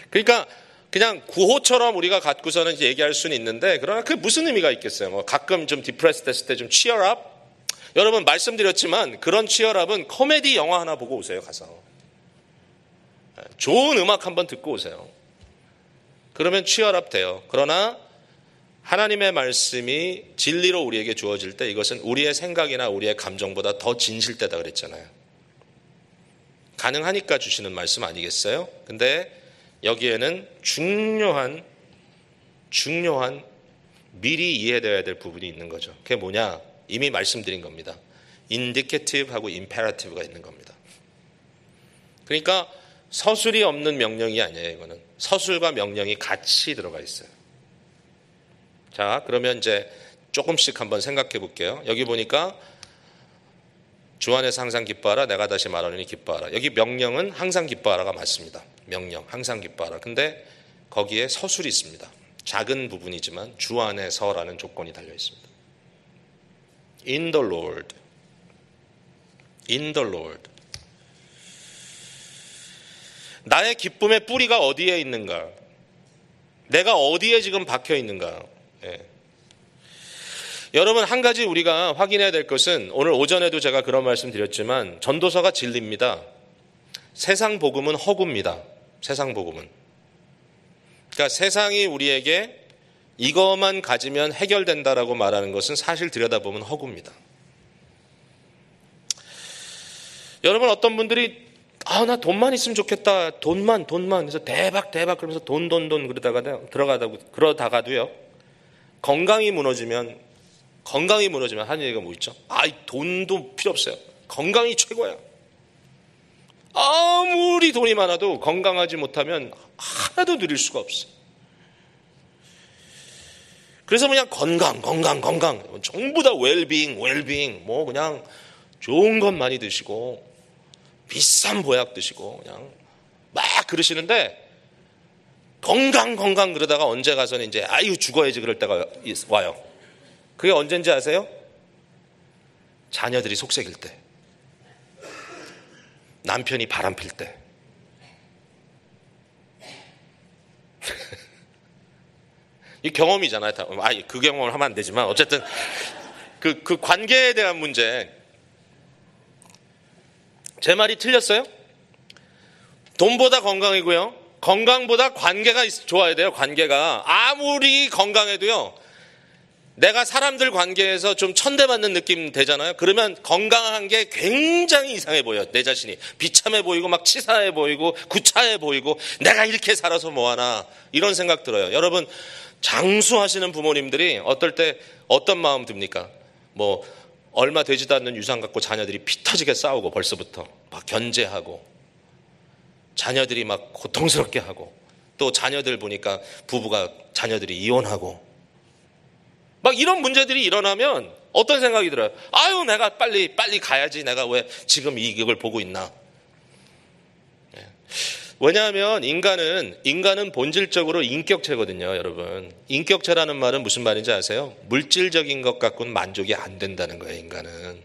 그러니까 그냥 구호처럼 우리가 갖고서는 이제 얘기할 수는 있는데, 그러나 그게 무슨 의미가 있겠어요? 뭐 가끔 좀 디프레스 됐을 때 좀 cheer up. 여러분 말씀드렸지만 그런 cheer up은 코미디 영화 하나 보고 오세요. 가서 좋은 음악 한번 듣고 오세요. 그러면 cheer up 돼요. 그러나 하나님의 말씀이 진리로 우리에게 주어질 때 이것은 우리의 생각이나 우리의 감정보다 더 진실되다 그랬잖아요. 가능하니까 주시는 말씀 아니겠어요? 근데 여기에는 중요한 미리 이해되어야 될 부분이 있는 거죠. 그게 뭐냐? 이미 말씀드린 겁니다. indicative하고 imperative가 있는 겁니다. 그러니까 서술이 없는 명령이 아니에요. 이거는 서술과 명령이 같이 들어가 있어요. 자, 그러면 이제 조금씩 한번 생각해 볼게요. 여기 보니까 주 안에서 항상 기뻐하라, 내가 다시 말하노니 기뻐하라. 여기 명령은 항상 기뻐하라가 맞습니다. 명령, 항상 기뻐하라. 근데 거기에 서술이 있습니다. 작은 부분이지만 주 안에서라는 조건이 달려 있습니다. In the Lord. In the Lord. 나의 기쁨의 뿌리가 어디에 있는가? 내가 어디에 지금 박혀 있는가? 예. 여러분, 한 가지 우리가 확인해야 될 것은 오늘 오전에도 제가 그런 말씀 드렸지만 전도서가 진리입니다. 세상 복음은 허구입니다. 세상 복음은. 그러니까 세상이 우리에게 이것만 가지면 해결된다라고 말하는 것은 사실 들여다보면 허구입니다. 여러분, 어떤 분들이 나 돈만 있으면 좋겠다. 돈만. 그래서 대박 그러면서 돈 그러다가도요. 건강이 무너지면 하는 얘기가 뭐 있죠? 이 돈도 필요 없어요. 건강이 최고야. 아무리 돈이 많아도 건강하지 못하면 하나도 누릴 수가 없어. 그래서 그냥 건강. 전부 다 웰빙. 뭐 그냥 좋은 것 많이 드시고 비싼 보약 드시고 그냥 막 그러시는데 건강 그러다가 언제 가서는 이제 죽어야지 그럴 때가 와요. 그게 언젠지 아세요? 자녀들이 속색일 때, 남편이 바람필 때. 이 경험이잖아요. 그 경험을 하면 안 되지만 어쨌든 그 관계에 대한 문제. 제 말이 틀렸어요? 돈보다 건강이고요. 건강보다 관계가 좋아야 돼요. 관계가 아무리 건강해도요. 내가 사람들 관계에서 좀 천대받는 느낌 되잖아요. 그러면 건강한 게 굉장히 이상해 보여요. 내 자신이 비참해 보이고 막 치사해 보이고 구차해 보이고 내가 이렇게 살아서 뭐하나 이런 생각 들어요. 여러분, 장수하시는 부모님들이 어떨 때 어떤 마음 듭니까? 뭐 얼마 되지도 않는 유산 갖고 자녀들이 피 터지게 싸우고 벌써부터 막 견제하고 자녀들이 막 고통스럽게 하고 또 자녀들 보니까 부부가 자녀들이 이혼하고 막 이런 문제들이 일어나면 어떤 생각이 들어요? 내가 빨리 가야지. 내가 왜 지금 이걸 보고 있나? 왜냐하면 인간은 본질적으로 인격체거든요, 여러분. 인격체라는 말은 무슨 말인지 아세요? 물질적인 것 갖고는 만족이 안 된다는 거예요, 인간은.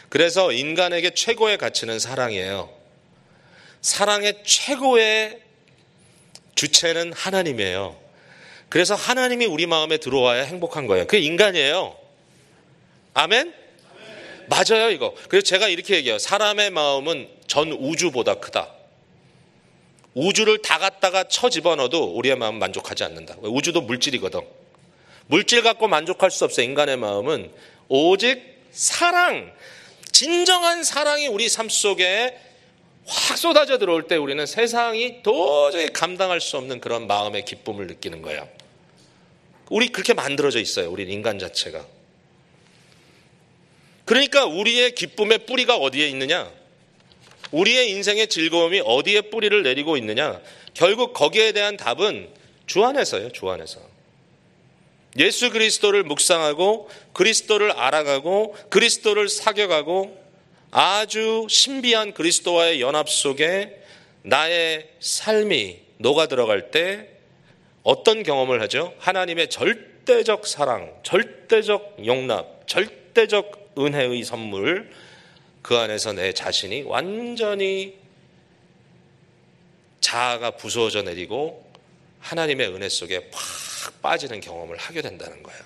그래서 인간에게 최고의 가치는 사랑이에요. 사랑의 최고의 주체는 하나님이에요. 그래서 하나님이 우리 마음에 들어와야 행복한 거예요. 그게 인간이에요. 아멘? 맞아요, 이거. 그래서 제가 이렇게 얘기해요. 사람의 마음은 전 우주보다 크다. 우주를 다 갖다가 쳐 집어넣어도 우리의 마음은 만족하지 않는다. 우주도 물질이거든. 물질 갖고 만족할 수 없어요. 인간의 마음은 오직 사랑, 진정한 사랑이 우리 삶 속에 확 쏟아져 들어올 때 우리는 세상이 도저히 감당할 수 없는 그런 마음의 기쁨을 느끼는 거예요. 우리 그렇게 만들어져 있어요. 우리 인간 자체가. 그러니까 우리의 기쁨의 뿌리가 어디에 있느냐? 우리의 인생의 즐거움이 어디에 뿌리를 내리고 있느냐? 결국 거기에 대한 답은 주 안에서요. 주 안에서. 예수 그리스도를 묵상하고 그리스도를 알아가고 그리스도를 사겨가고 아주 신비한 그리스도와의 연합 속에 나의 삶이 녹아 들어갈 때 어떤 경험을 하죠? 하나님의 절대적 사랑, 절대적 용납, 절대적 은혜의 선물, 그 안에서 내 자신이 완전히 자아가 부서져 내리고 하나님의 은혜 속에 팍 빠지는 경험을 하게 된다는 거예요.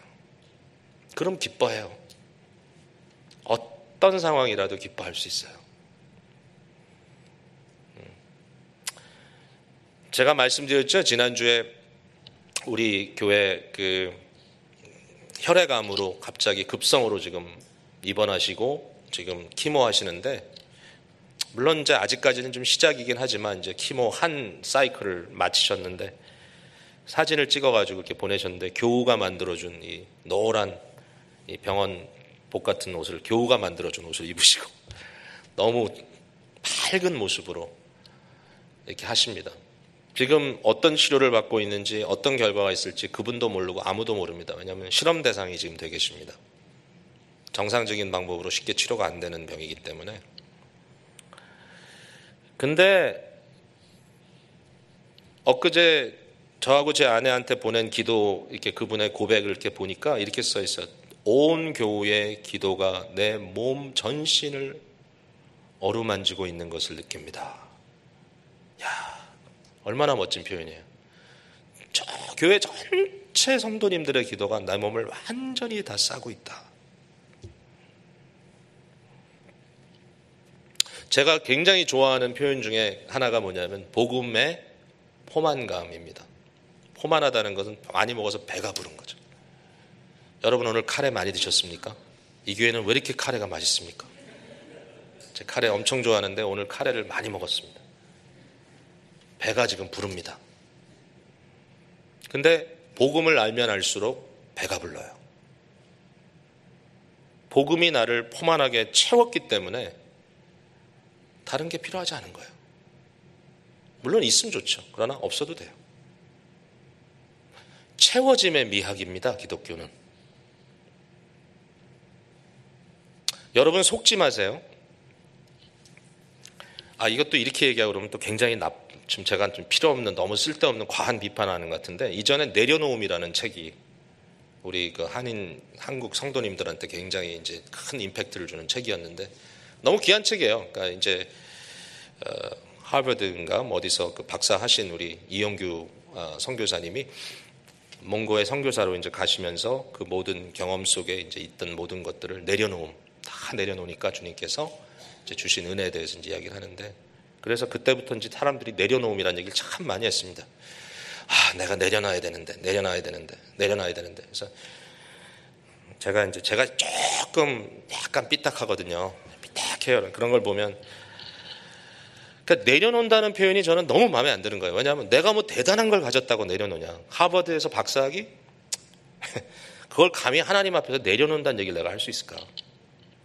그럼 기뻐해요. 어떤 상황이라도 기뻐할 수 있어요. 제가 말씀드렸죠. 지난주에 우리 교회 혈액암으로 갑자기 급성으로 지금 입원하시고 지금 키모 하시는데, 물론 이제 아직까지는 좀 시작이긴 하지만 이제 키모 한 사이클을 마치셨는데 사진을 찍어가지고 이렇게 보내셨는데 교우가 만들어준 이 노란 이 병원 복 같은 옷을 교우가 만들어준 옷을 입으시고 너무 밝은 모습으로 이렇게 하십니다. 지금 어떤 치료를 받고 있는지 어떤 결과가 있을지 그분도 모르고 아무도 모릅니다. 왜냐하면 실험 대상이 지금 되 계십니다. 정상적인 방법으로 쉽게 치료가 안 되는 병이기 때문에. 근데 엊그제 저하고 제 아내한테 보낸 기도, 이렇게 그분의 고백을 이렇게 보니까 이렇게 써 있어요. 온 교우의 기도가 내 몸 전신을 어루만지고 있는 것을 느낍니다. 야, 얼마나 멋진 표현이에요. 저 교회 전체 성도님들의 기도가 내 몸을 완전히 다 싸고 있다. 제가 굉장히 좋아하는 표현 중에 하나가 뭐냐면 복음의 포만감입니다. 포만하다는 것은 많이 먹어서 배가 부른 거죠. 여러분 오늘 카레 많이 드셨습니까? 이 교회는 왜 이렇게 카레가 맛있습니까? 제 카레 엄청 좋아하는데 오늘 카레를 많이 먹었습니다. 배가 지금 부릅니다. 근데 복음을 알면 알수록 배가 불러요. 복음이 나를 포만하게 채웠기 때문에 다른 게 필요하지 않은 거예요. 물론 있으면 좋죠. 그러나 없어도 돼요. 채워짐의 미학입니다. 기독교는. 여러분 속지 마세요. 이것도 이렇게 얘기하고 그러면 또 굉장히 지금 제가 좀 필요 없는 너무 쓸데없는 과한 비판하는 것 같은데 이전에 내려놓음이라는 책이 우리 그 한국 성도님들한테 굉장히 이제 큰 임팩트를 주는 책이었는데 너무 귀한 책이에요. 그러니까 이제 하버드인가 어디서 그 박사하신 우리 이용규 선교사님이 몽고의 선교사로 이제 가시면서 그 모든 경험 속에 이제 있던 모든 것들을 다 내려놓으니까 주님께서 이제 주신 은혜에 대해서 이제 이야기를 하는데 그래서 그때부터 이제 사람들이 내려놓음이라는 얘기를 참 많이 했습니다. 내가 내려놔야 되는데. 그래서 제가 조금 약간 삐딱하거든요. 삐딱해요. 그런 걸 보면 그러니까 내려놓는다는 표현이 저는 너무 마음에 안 드는 거예요. 왜냐하면 내가 뭐 대단한 걸 가졌다고 내려놓냐. 하버드에서 박사학위? 그걸 감히 하나님 앞에서 내려놓는다는 얘기를 내가 할 수 있을까?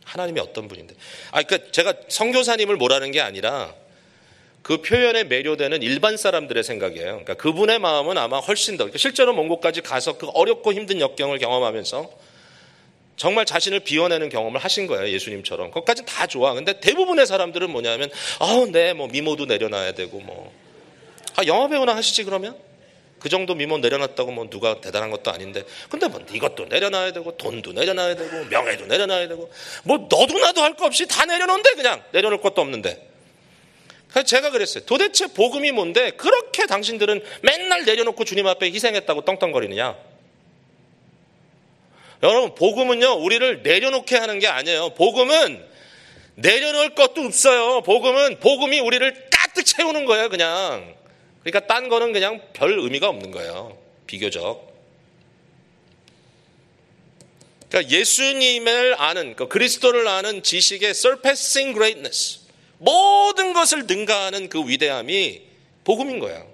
하나님이 어떤 분인데. 그러니까 제가 선교사님을 뭐라는 게 아니라 그 표현에 매료되는 일반 사람들의 생각이에요. 그러니까 그분의 마음은 아마 훨씬 더, 그러니까 실제로 먼 곳까지 가서 그 어렵고 힘든 역경을 경험하면서 정말 자신을 비워내는 경험을 하신 거예요. 예수님처럼. 그것까지는 다 좋아. 근데 대부분의 사람들은 뭐냐면, 뭐 미모도 내려놔야 되고, 영화배우나 하시지, 그러면? 그 정도 미모 내려놨다고 뭐 누가 대단한 것도 아닌데. 근데 뭐 이것도 내려놔야 되고, 돈도 내려놔야 되고, 명예도 내려놔야 되고, 뭐 너도 나도 할 거 없이 다 내려놓는데, 그냥. 내려놓을 것도 없는데. 그래서 제가 그랬어요. 도대체 복음이 뭔데, 그렇게 당신들은 맨날 내려놓고 주님 앞에 희생했다고 떵떵거리느냐? 여러분 복음은요 우리를 내려놓게 하는 게 아니에요. 복음은 내려놓을 것도 없어요. 복음이 우리를 가득 채우는 거예요. 그냥. 그러니까 딴 거는 그냥 별 의미가 없는 거예요. 비교적. 그러니까 예수님을 아는, 그리스도를 아는 지식의 surpassing greatness, 모든 것을 능가하는 그 위대함이 복음인 거예요.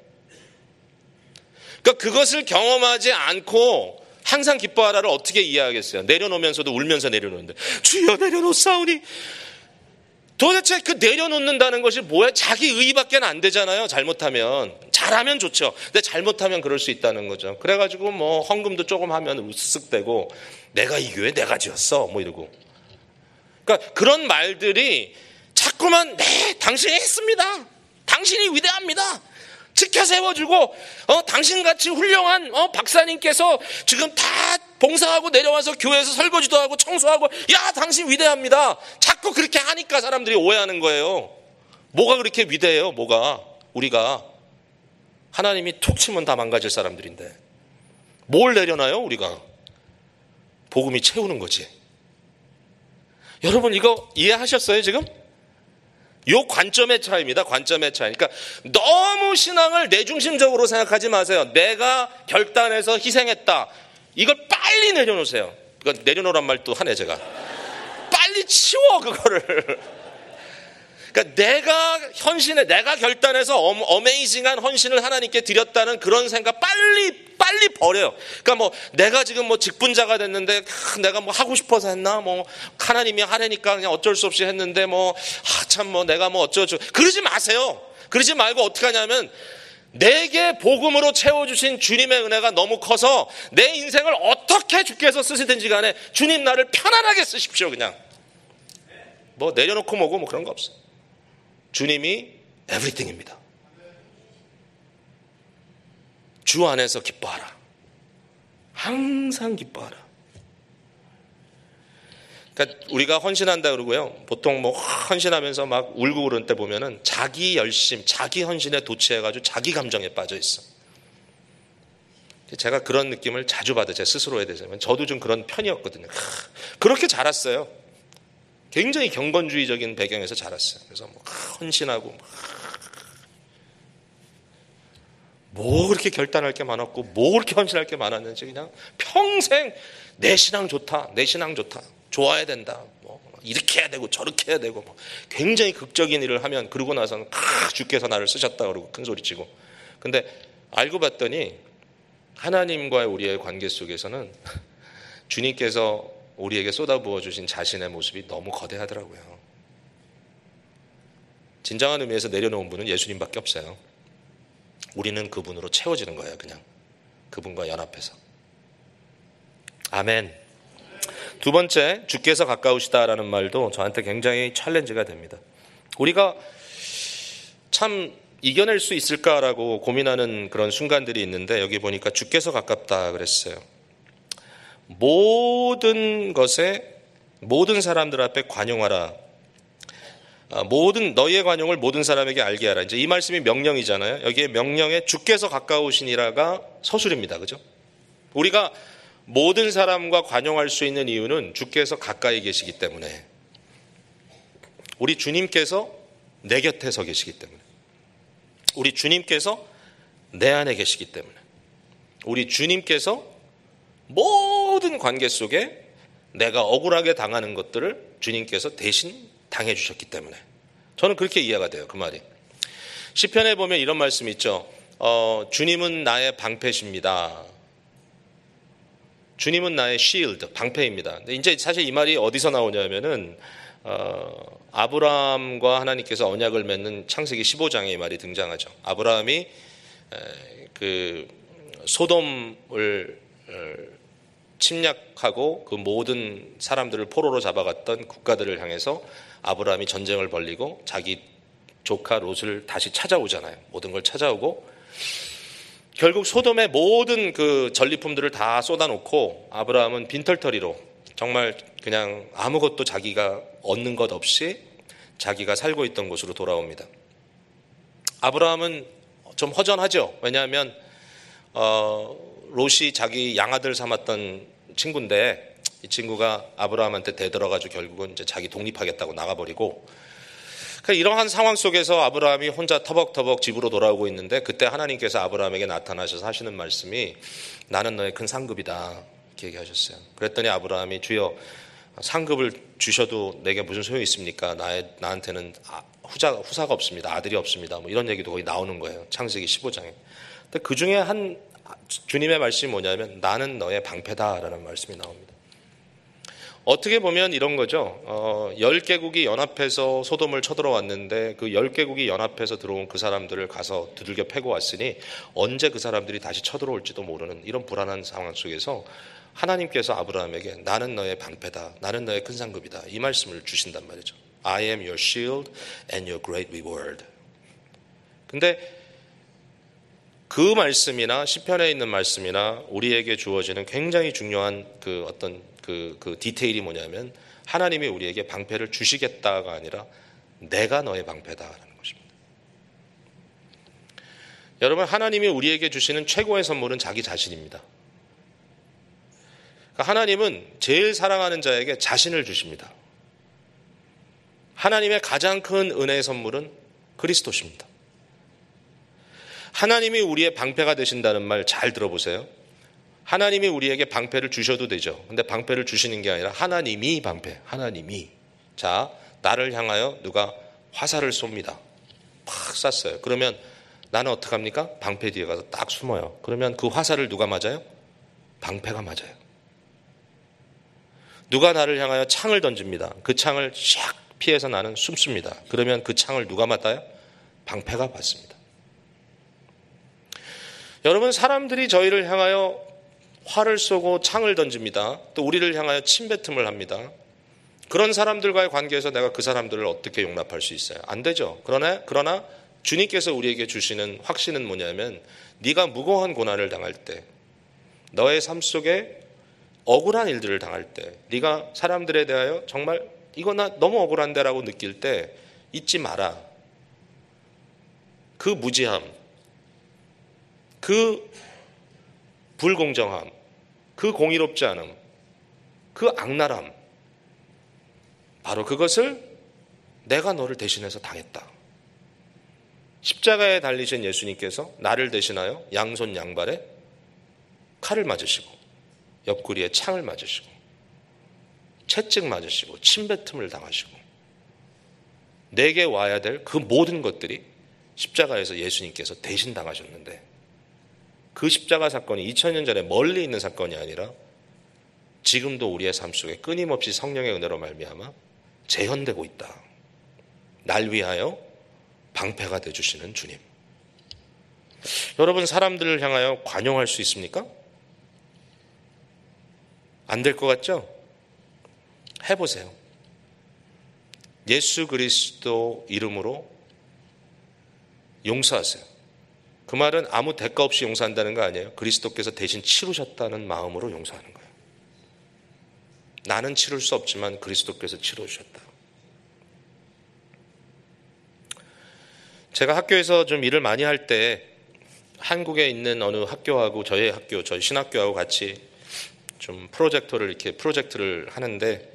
그러니까 그것을 경험하지 않고 항상 기뻐하라를 어떻게 이해하겠어요? 내려놓으면서도 울면서 내려놓는데 주여 내려놓사오니. 도대체 그 내려놓는다는 것이 뭐야? 자기 의밖에 안 되잖아요. 잘못하면. 잘하면 좋죠. 근데 잘못하면 그럴 수 있다는 거죠. 그래가지고 뭐 헌금도 조금 하면 으쓱대고 내가 이 교회 내가 지었어 뭐 이러고. 그러니까 그런 말들이 자꾸만 당신이 했습니다. 당신이 위대합니다. 지켜 세워주고 당신같이 훌륭한 박사님께서 지금 다 봉사하고 내려와서 교회에서 설거지도 하고 청소하고 당신 위대합니다. 자꾸 그렇게 하니까 사람들이 오해하는 거예요. 뭐가 그렇게 위대해요? 뭐가? 우리가 하나님이 툭 치면 다 망가질 사람들인데 뭘 내려놔요 우리가? 복음이 채우는 거지. 여러분 이거 이해하셨어요 지금? 요 관점의 차이입니다. 관점의 차이. 그러니까 너무 신앙을 내중심적으로 생각하지 마세요. 내가 결단해서 희생했다. 이걸 빨리 내려놓으세요. 그러니까 내려놓으란 말 또 하네 제가. 빨리 치워 그거를. 그러니까 내가 결단해서 어메이징한 헌신을 하나님께 드렸다는 그런 생각 빨리 빨리 버려요. 그러니까 뭐 내가 지금 뭐 직분자가 됐는데 내가 뭐 하고 싶어서 했나? 뭐 하나님이 하라니까 그냥 어쩔 수 없이 했는데 뭐 참 뭐 내가 뭐 어쩌고 그러지 마세요. 그러지 말고 어떻게 하냐면 내게 복음으로 채워주신 주님의 은혜가 너무 커서 내 인생을 어떻게 주께서 쓰시든지 간에 주님 나를 편안하게 쓰십시오. 그냥 뭐 내려놓고 뭐고 뭐 그런 거 없어요. 주님이 everything입니다. 주 안에서 기뻐하라. 항상 기뻐하라. 그러니까 우리가 헌신한다 그러고요. 보통 뭐 헌신하면서 막 울고 그런 때 보면은 자기 열심, 자기 헌신에 도취해가지고 자기 감정에 빠져 있어. 제가 그런 느낌을 자주 받아요. 제 스스로에 대해서. 저도 좀 그런 편이었거든요. 그렇게 자랐어요. 굉장히 경건주의적인 배경에서 자랐어요. 그래서 뭐 헌신하고 뭐 그렇게 결단할 게 많았고 뭐 그렇게 헌신할 게 많았는지 그냥 평생 내 신앙 좋다, 내 신앙 좋다, 좋아야 된다, 뭐 이렇게 해야 되고 저렇게 해야 되고 뭐 굉장히 극적인 일을 하면 그러고 나서는 주께서 나를 쓰셨다 그러고 큰 소리치고. 근데 알고 봤더니 하나님과의 우리의 관계 속에서는 주님께서 우리에게 쏟아부어 주신 자신의 모습이 너무 거대하더라고요. 진정한 의미에서 내려놓은 분은 예수님밖에 없어요. 우리는 그분으로 채워지는 거예요. 그냥 그분과 연합해서. 아멘. 두 번째, 주께서 가까우시다라는 말도 저한테 굉장히 챌린지가 됩니다. 우리가 참 이겨낼 수 있을까라고 고민하는 그런 순간들이 있는데 여기 보니까 주께서 가깝다 그랬어요. 모든 것에 모든 사람들 앞에 관용하라. 모든 너희의 관용을 모든 사람에게 알게 하라. 이제 이 말씀이 명령이잖아요. 여기에 명령에 주께서 가까우시니라가 서술입니다. 그죠? 우리가 모든 사람과 관용할 수 있는 이유는 주께서 가까이 계시기 때문에, 우리 주님께서 내 곁에 서 계시기 때문에, 우리 주님께서 내 안에 계시기 때문에, 우리 주님께서 모든 관계 속에 내가 억울하게 당하는 것들을 주님께서 대신 당해 주셨기 때문에 저는 그렇게 이해가 돼요. 그 말이. 시편에 보면 이런 말씀이 있죠. 주님은 나의 방패십니다. 주님은 나의 shield, 방패입니다. 근데 이제 사실 이 말이 어디서 나오냐면은 아브라함과 하나님께서 언약을 맺는 창세기 15장에 이 말이 등장하죠. 아브라함이 그 소돔을 침략하고 그 모든 사람들을 포로로 잡아갔던 국가들을 향해서 아브라함이 전쟁을 벌이고 자기 조카 롯을 다시 찾아오잖아요. 모든 걸 찾아오고 결국 소돔의 모든 그 전리품들을 다 쏟아놓고 아브라함은 빈털터리로 정말 그냥 아무것도 자기가 얻는 것 없이 자기가 살고 있던 곳으로 돌아옵니다. 아브라함은 좀 허전하죠. 왜냐하면 롯이 자기 양아들 삼았던 친구인데 이 친구가 아브라함한테 대들어가지고 결국은 이제 자기 독립하겠다고 나가버리고, 그러니까 이러한 상황 속에서 아브라함이 혼자 터벅터벅 집으로 돌아오고 있는데 그때 하나님께서 아브라함에게 나타나셔서 하시는 말씀이 나는 너의 큰 상급이다 이렇게 얘기하셨어요. 그랬더니 아브라함이 주여 상급을 주셔도 내게 무슨 소용이 있습니까? 나한테는 후사가 없습니다. 아들이 없습니다. 뭐 이런 얘기도 거의 나오는 거예요. 창세기 15장에. 근데 그 중에 한 주님의 말씀이 뭐냐면 나는 너의 방패다라는 말씀이 나옵니다. 어떻게 보면 이런 거죠. 10개국이 연합해서 소돔을 쳐들어왔는데 그 10개국이 연합해서 들어온 그 사람들을 가서 두들겨 패고 왔으니 언제 그 사람들이 다시 쳐들어올지도 모르는 이런 불안한 상황 속에서 하나님께서 아브라함에게 나는 너의 방패다, 나는 너의 큰 상급이다 이 말씀을 주신단 말이죠. I am your shield and your great reward. 근데 그 말씀이나 시편에 있는 말씀이나 우리에게 주어지는 굉장히 중요한 그 어떤 그 디테일이 뭐냐면 하나님이 우리에게 방패를 주시겠다가 아니라 내가 너의 방패다라는 것입니다. 여러분, 하나님이 우리에게 주시는 최고의 선물은 자기 자신입니다. 그러니까 하나님은 제일 사랑하는 자에게 자신을 주십니다. 하나님의 가장 큰 은혜의 선물은 그리스도십니다. 하나님이 우리의 방패가 되신다는 말 잘 들어보세요. 하나님이 우리에게 방패를 주셔도 되죠. 근데 방패를 주시는 게 아니라 하나님이 방패, 하나님이. 자, 나를 향하여 누가 화살을 쏩니다. 팍 쐈어요. 그러면 나는 어떡합니까? 방패 뒤에 가서 딱 숨어요. 그러면 그 화살을 누가 맞아요? 방패가 맞아요. 누가 나를 향하여 창을 던집니다. 그 창을 샥 피해서 나는 숨습니다. 그러면 그 창을 누가 맞아요? 방패가 맞습니다. 여러분, 사람들이 저희를 향하여 활을 쏘고 창을 던집니다. 또 우리를 향하여 침뱉음을 합니다. 그런 사람들과의 관계에서 내가 그 사람들을 어떻게 용납할 수 있어요? 안 되죠. 그러나 주님께서 우리에게 주시는 확신은 뭐냐면, 네가 무거운 고난을 당할 때, 너의 삶 속에 억울한 일들을 당할 때, 네가 사람들에 대하여 정말 이거 나 너무 억울한데 라고 느낄 때 잊지 마라. 그 무지함, 그 불공정함, 그 공의롭지 않음, 그 악랄함, 바로 그것을 내가 너를 대신해서 당했다. 십자가에 달리신 예수님께서 나를 대신하여 양손 양발에 칼을 맞으시고 옆구리에 창을 맞으시고 채찍 맞으시고 침뱉음을 당하시고 내게 와야 될 그 모든 것들이 십자가에서 예수님께서 대신 당하셨는데, 그 십자가 사건이 2000년 전에 멀리 있는 사건이 아니라 지금도 우리의 삶 속에 끊임없이 성령의 은혜로 말미암아 재현되고 있다. 날 위하여 방패가 되어주시는 주님. 여러분, 사람들을 향하여 관용할 수 있습니까? 안 될 것 같죠? 해보세요. 예수 그리스도 이름으로 용서하세요. 그 말은 아무 대가 없이 용서한다는 거 아니에요. 그리스도께서 대신 치르셨다는 마음으로 용서하는 거예요. 나는 치를 수 없지만 그리스도께서 치러주셨다. 제가 학교에서 좀 일을 많이 할 때 한국에 있는 어느 학교하고 저희 신학교하고 같이 좀 프로젝트를 하는데,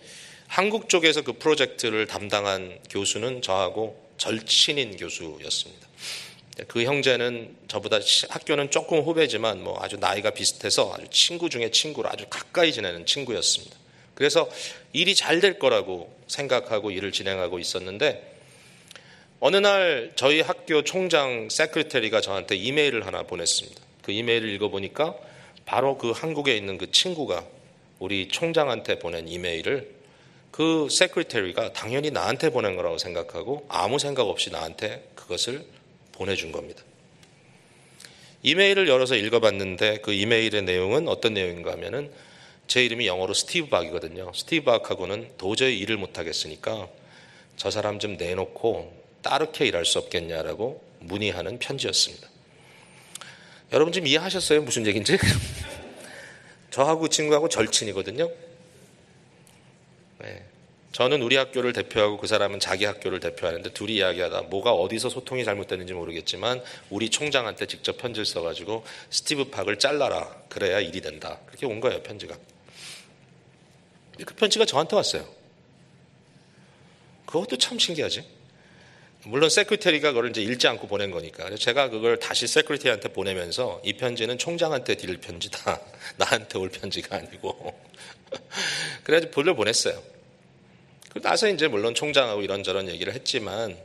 한국 쪽에서 그 프로젝트를 담당한 교수는 저하고 절친인 교수였습니다. 그 형제는 저보다 학교는 조금 후배지만 뭐 아주 나이가 비슷해서 아주 친구 중에 친구로 아주 가까이 지내는 친구였습니다. 그래서 일이 잘 될 거라고 생각하고 일을 진행하고 있었는데, 어느 날 저희 학교 총장 세크리터리가 저한테 이메일을 하나 보냈습니다. 그 이메일을 읽어보니까 바로 그 한국에 있는 그 친구가 우리 총장한테 보낸 이메일을 그 세크리터리가 당연히 나한테 보낸 거라고 생각하고 아무 생각 없이 나한테 그것을 보내준 겁니다. 이메일을 열어서 읽어봤는데 그 이메일의 내용은 어떤 내용인가 하면은, 제 이름이 영어로 스티브 박이거든요. 스티브 박하고는 도저히 일을 못하겠으니까 저 사람 좀 내놓고 따르게 일할 수 없겠냐라고 문의하는 편지였습니다. 여러분 지금 이해하셨어요? 무슨 얘기인지? 저하고 친구하고 절친이거든요. 네. 저는 우리 학교를 대표하고 그 사람은 자기 학교를 대표하는데, 둘이 이야기하다 뭐가 어디서 소통이 잘못됐는지 모르겠지만 우리 총장한테 직접 편지를 써가지고 스티브 박을 잘라라, 그래야 일이 된다, 그렇게 온 거예요, 편지가. 그 편지가 저한테 왔어요. 그것도 참 신기하지. 물론 세크리터리가 그걸 이제 읽지 않고 보낸 거니까. 그래서 제가 그걸 다시 세크리터리한테 보내면서 이 편지는 총장한테 드릴 편지다, 나한테 올 편지가 아니고. 그래가지고 돌려보냈어요. 그리고 나서 이제 물론 총장하고 이런저런 얘기를 했지만,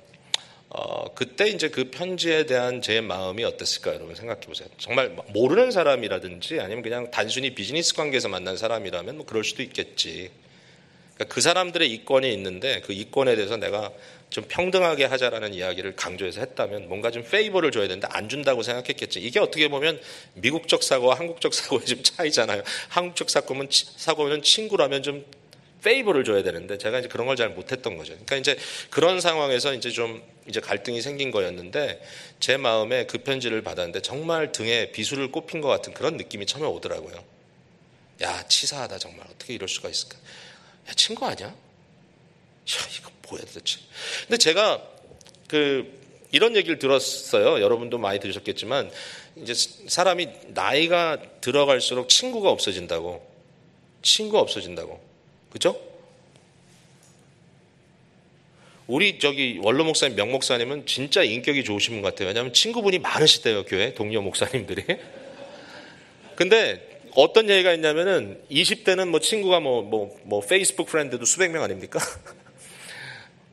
그때 이제 그 편지에 대한 제 마음이 어땠을까, 여러분 생각해 보세요. 정말 모르는 사람이라든지 아니면 그냥 단순히 비즈니스 관계에서 만난 사람이라면 뭐 그럴 수도 있겠지. 그러니까 그 사람들의 이권이 있는데 그 이권에 대해서 내가 좀 평등하게 하자라는 이야기를 강조해서 했다면 뭔가 좀 페이버를 줘야 되는데 안 준다고 생각했겠지. 이게 어떻게 보면 미국적 사고와 한국적 사고의 좀 차이잖아요. 한국적 사고는 친구라면 좀 페이버를 줘야 되는데 제가 이제 그런 걸 잘 못했던 거죠. 그러니까 이제 그런 상황에서 이제 갈등이 생긴 거였는데, 제 마음에 그 편지를 받았는데 정말 등에 비수를 꼽힌 것 같은 그런 느낌이 처음에 오더라고요. 야, 치사하다 정말. 어떻게 이럴 수가 있을까? 야, 친구 아니야? 야, 이거 뭐야 도대체. 근데 제가 이런 얘기를 들었어요. 여러분도 많이 들으셨겠지만, 이제 사람이 나이가 들어갈수록 친구가 없어진다고. 그죠? 우리 원로 목사님, 명 목사님은 진짜 인격이 좋으신 분 같아요. 왜냐하면 친구분이 많으시대요, 교회 동료 목사님들이. 근데 어떤 얘기가 있냐면은 20대는 뭐 친구가 뭐 페이스북 프렌드도 수백 명 아닙니까?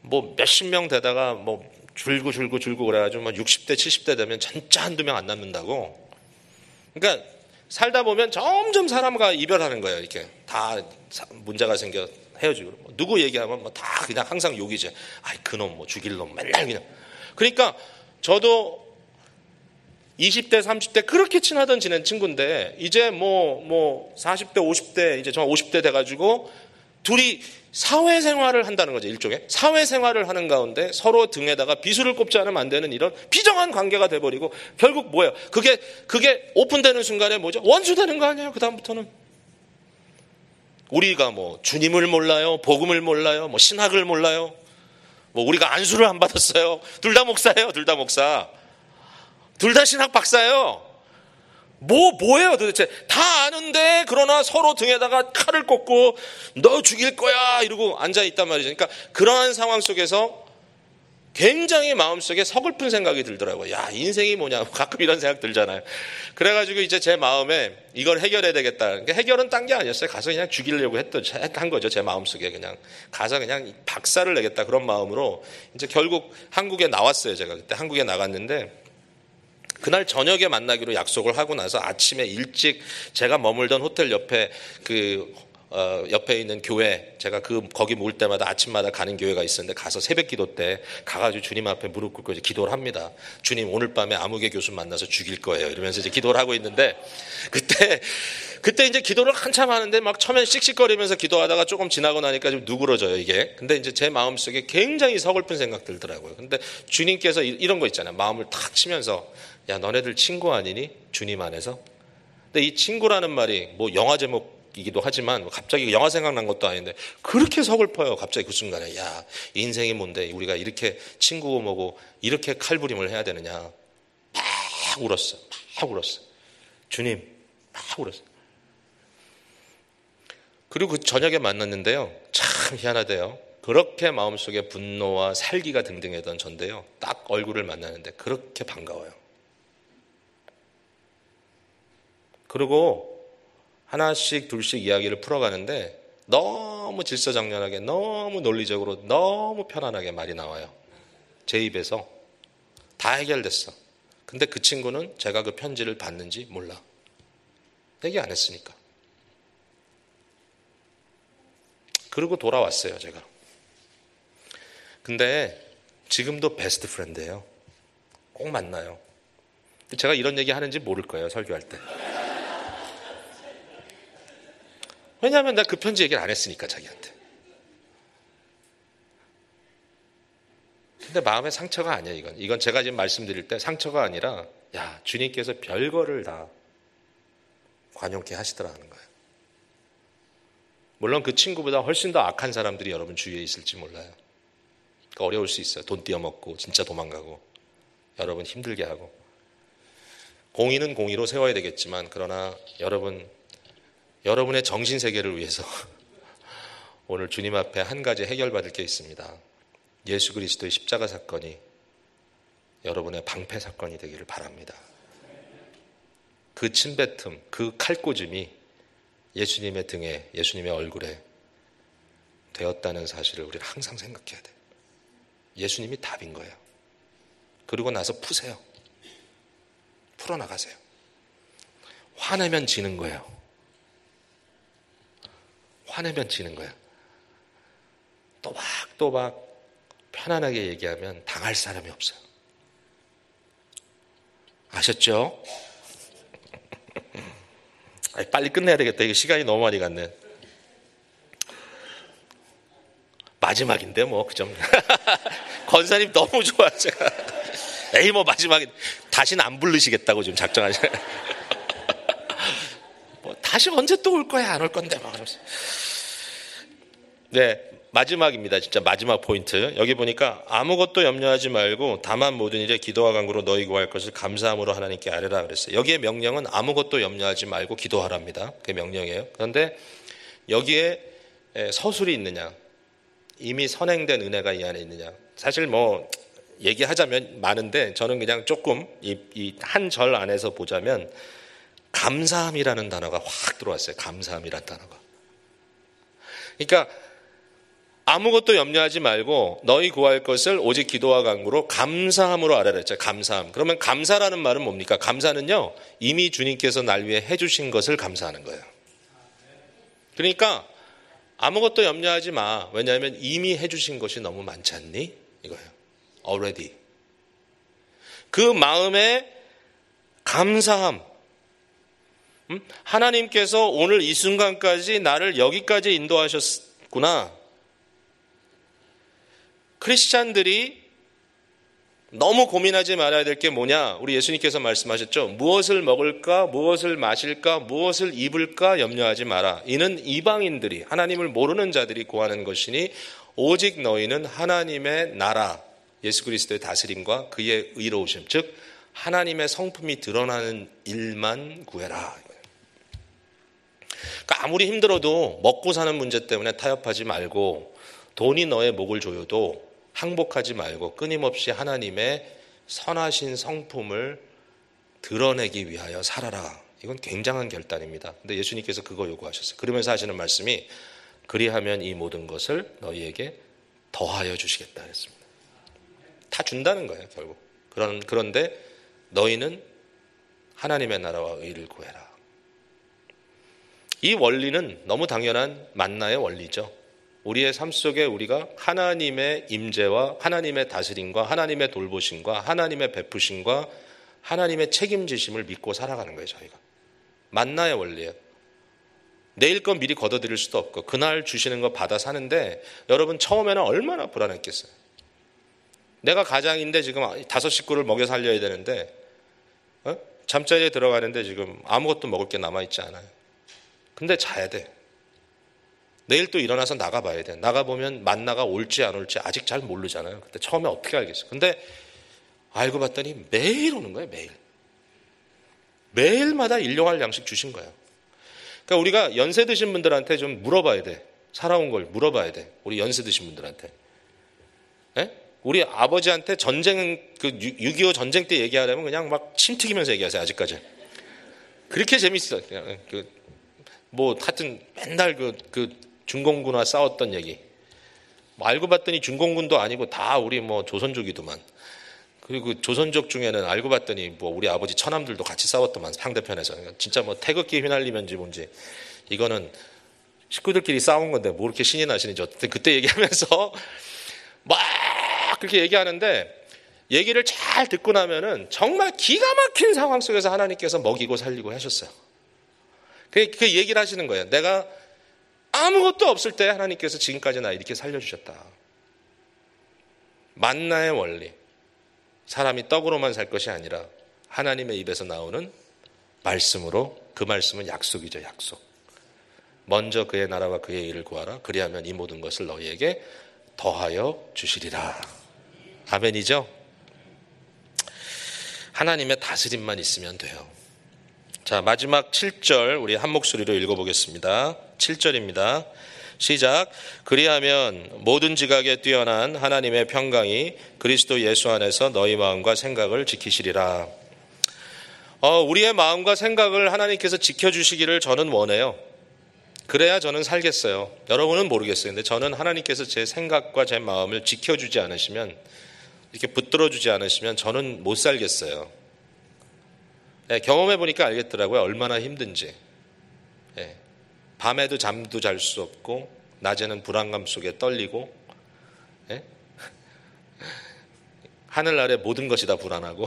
뭐 몇십 명 되다가 뭐 줄고 그래가지고 막 60대 70대 되면 진짜 한두 명 안 남는다고. 그러니까 살다 보면 점점 사람과 이별하는 거예요. 이렇게 다 문제가 생겨 헤어지고. 누구 얘기하면 뭐 다 그냥 항상 욕이지. 아이 그놈 뭐 죽일 놈 맨날 그냥. 그러니까 저도 20대 30대 그렇게 친하던 지낸 친구인데 이제 뭐 40대 50대 이제 저 50대 돼가지고 둘이 사회생활을 한다는 거죠. 일종의 사회생활을 하는 가운데 서로 등에다가 비수를 꼽지 않으면 안 되는 이런 비정한 관계가 돼버리고 결국 뭐예요? 그게 오픈되는 순간에 뭐죠? 원수 되는 거 아니에요? 그 다음부터는 우리가 뭐 주님을 몰라요, 복음을 몰라요, 뭐 신학을 몰라요, 뭐 우리가 안수를 안 받았어요. 둘 다 목사예요. 둘 다 목사. 둘 다 신학 박사예요. 뭐예요 도대체? 다 아는데 그러나 서로 등에다가 칼을 꽂고 너 죽일 거야 이러고 앉아있단 말이죠. 그러니까 그러한 상황 속에서 굉장히 마음속에 서글픈 생각이 들더라고요. 야 인생이 뭐냐 가끔 이런 생각 들잖아요. 그래가지고 이제 제 마음에 이걸 해결해야 되겠다. 그러니까 해결은 딴 게 아니었어요. 가서 그냥 죽이려고 한 거죠. 제 마음속에 그냥 가서 그냥 박살을 내겠다 그런 마음으로 이제 결국 한국에 나왔어요. 제가 그때 한국에 나갔는데 그날 저녁에 만나기로 약속을 하고 나서 아침에 일찍 제가 머물던 호텔 옆에 옆에 있는 교회 제가 거기 묵을 때마다 아침마다 가는 교회가 있었는데 가서 새벽 기도 때 가가지고 주님 앞에 무릎 꿇고 이제 기도를 합니다. 주님 오늘 밤에 아무개 교수 만나서 죽일 거예요. 이러면서 이제 기도를 하고 있는데 그때 이제 기도를 한참 하는데 막 처음엔 씩씩거리면서 기도하다가 조금 지나고 나니까 좀 누그러져요 이게. 근데 이제 제 마음속에 굉장히 서글픈 생각 들더라고요. 근데 주님께서 이런 거 있잖아요. 마음을 탁 치면서 야 너네들 친구 아니니? 주님 안에서. 근데 이 친구라는 말이 뭐 영화 제목이기도 하지만 갑자기 영화 생각난 것도 아닌데 그렇게 서글퍼요. 갑자기 그 순간에 야 인생이 뭔데 우리가 이렇게 친구고 뭐고 이렇게 칼부림을 해야 되느냐. 막 울었어. 주님 막 울었어. 그리고 그 저녁에 만났는데요. 참 희한하대요. 그렇게 마음속에 분노와 살기가 등등했던 전데요. 딱 얼굴을 만나는데 그렇게 반가워요. 그리고 하나씩 둘씩 이야기를 풀어가는데 너무 질서장연하게 너무 논리적으로 너무 편안하게 말이 나와요. 제 입에서 다 해결됐어. 근데 그 친구는 제가 그 편지를 받는지 몰라. 얘기 안 했으니까. 그리고 돌아왔어요 제가. 근데 지금도 베스트 프렌드예요. 꼭 만나요. 제가 이런 얘기 하는지 모를 거예요 설교할 때. 왜냐하면 나 그 편지 얘기를 안 했으니까 자기한테. 근데 마음의 상처가 아니야 이건 제가 지금 말씀드릴 때 상처가 아니라 야 주님께서 별거를 다 관용케 하시더라는 거예요. 물론 그 친구보다 훨씬 더 악한 사람들이 여러분 주위에 있을지 몰라요. 그러니까 어려울 수 있어요. 돈 띄어먹고 진짜 도망가고 여러분 힘들게 하고 공의는 공의로 세워야 되겠지만 그러나 여러분의 정신세계를 위해서 오늘 주님 앞에 한 가지 해결받을 게 있습니다. 예수 그리스도의 십자가 사건이 여러분의 방패 사건이 되기를 바랍니다. 그 침뱉음, 그 칼꽂음이 예수님의 등에, 예수님의 얼굴에 되었다는 사실을 우리는 항상 생각해야 돼요. 예수님이 답인 거예요. 그리고 나서 푸세요. 풀어나가세요. 화내면 지는 거예요. 화내면 지는 거예요. 또박또박 편안하게 얘기하면 당할 사람이 없어요. 아셨죠? 빨리 끝내야 되겠다. 이게 시간이 너무 많이 갔네. 마지막인데 뭐 그 점. 권사님 너무 좋아 제가. 에이 뭐 마지막에 다시는 안 부르시겠다고 지금 작정하시네. 뭐 다시 언제 또 올 거야 안 올 건데 막 그러면서. 네 마지막입니다. 진짜 마지막 포인트. 여기 보니까 아무것도 염려하지 말고 다만 모든 일에 기도와 간구로 너희 구할 것을 감사함으로 하나님께 아뢰라 그랬어요. 여기에 명령은 아무것도 염려하지 말고 기도하랍니다. 그게 명령이에요. 그런데 여기에 서술이 있느냐, 이미 선행된 은혜가 이 안에 있느냐. 사실 뭐 얘기하자면 많은데 저는 그냥 조금 이 한 절 안에서 보자면 감사함이라는 단어가 확 들어왔어요. 감사함이라는 단어가. 그러니까 아무것도 염려하지 말고 너희 구할 것을 오직 기도와 간구로 감사함으로 알아라 했죠. 감사함. 그러면 감사라는 말은 뭡니까? 감사는요, 이미 주님께서 날 위해 해주신 것을 감사하는 거예요. 그러니까 아무것도 염려하지 마. 왜냐하면 이미 해주신 것이 너무 많지 않니? 이거예요. Already. 그 마음의 감사함. 하나님께서 오늘 이 순간까지 나를 여기까지 인도하셨구나. 크리스찬들이 너무 고민하지 말아야 될 게 뭐냐? 우리 예수님께서 말씀하셨죠. 무엇을 먹을까, 무엇을 마실까, 무엇을 입을까 염려하지 마라. 이는 이방인들이, 하나님을 모르는 자들이 구하는 것이니 오직 너희는 하나님의 나라, 예수 그리스도의 다스림과 그의 의로우심, 즉 하나님의 성품이 드러나는 일만 구해라. 그러니까 아무리 힘들어도 먹고 사는 문제 때문에 타협하지 말고, 돈이 너의 목을 조여도 항복하지 말고 끊임없이 하나님의 선하신 성품을 드러내기 위하여 살아라. 이건 굉장한 결단입니다. 근데 예수님께서 그거 요구하셨어요. 그러면서 하시는 말씀이 그리하면 이 모든 것을 너희에게 더하여 주시겠다 했습니다. 다 준다는 거예요, 결국. 그런데 너희는 하나님의 나라와 의를 구해라. 이 원리는 너무 당연한 만나의 원리죠. 우리의 삶 속에 우리가 하나님의 임재와 하나님의 다스림과 하나님의 돌보심과 하나님의 베푸심과 하나님의 책임지심을 믿고 살아가는 거예요, 저희가. 만나의 원리예요. 내일 건 미리 걷어들일 수도 없고 그날 주시는 거 받아 사는데 여러분 처음에는 얼마나 불안했겠어요. 내가 가장인데 지금 5 식구를 먹여 살려야 되는데 잠자리에 들어가는데 지금 아무것도 먹을 게 남아있지 않아요. 근데 자야 돼. 내일 또 일어나서 나가봐야 돼. 나가보면 만나가 올지 안 올지 아직 잘 모르잖아요. 그때 처음에 어떻게 알겠어요. 근데 알고 봤더니 매일 오는 거예요. 매일. 매일마다 일용할 양식 주신 거예요. 그러니까 우리가 연세 드신 분들한테 좀 물어봐야 돼. 살아온 걸 물어봐야 돼. 우리 연세 드신 분들한테. 네? 우리 아버지한테 전쟁, 6.25 전쟁 때 얘기하려면 그냥 막 침 튀기면서 얘기하세요. 아직까지. 그렇게 재밌어. 그냥 하여튼 맨날 중공군과 싸웠던 얘기. 알고 봤더니 중공군도 아니고 다 우리 조선족이더만. 그리고 조선족 중에는 알고 봤더니 우리 아버지 처남들도 같이 싸웠더만, 상대편에서. 진짜 태극기 휘날리면지 뭔지. 이거는 식구들끼리 싸운 건데 뭐 이렇게 신이 나시는지. 어쨌든 그때 얘기하면서 막 그렇게 얘기하는데, 얘기를 잘 듣고 나면은 정말 기가 막힌 상황 속에서 하나님께서 먹이고 살리고 하셨어요. 그 얘기를 하시는 거예요. 내가 아무것도 없을 때 하나님께서 지금까지 나 이렇게 살려주셨다. 만나의 원리. 사람이 떡으로만 살 것이 아니라 하나님의 입에서 나오는 말씀으로, 그 말씀은 약속이죠. 약속. 먼저 그의 나라와 그의 일을 구하라. 그리하면 이 모든 것을 너희에게 더하여 주시리라. 아멘이죠? 하나님의 다스림만 있으면 돼요. 자, 마지막 7절 우리 한 목소리로 읽어보겠습니다. 7절입니다. 시작. 그리하면 모든 지각에 뛰어난 하나님의 평강이 그리스도 예수 안에서 너희 마음과 생각을 지키시리라. 우리의 마음과 생각을 하나님께서 지켜주시기를 저는 원해요. 그래야 저는 살겠어요. 여러분은 모르겠어요. 근데 저는 하나님께서 제 생각과 제 마음을 지켜주지 않으시면, 이렇게 붙들어주지 않으시면 저는 못 살겠어요. 네, 경험해보니까 알겠더라고요. 얼마나 힘든지. 네, 밤에도 잠도 잘 수 없고 낮에는 불안감 속에 떨리고, 네? 하늘 아래 모든 것이 다 불안하고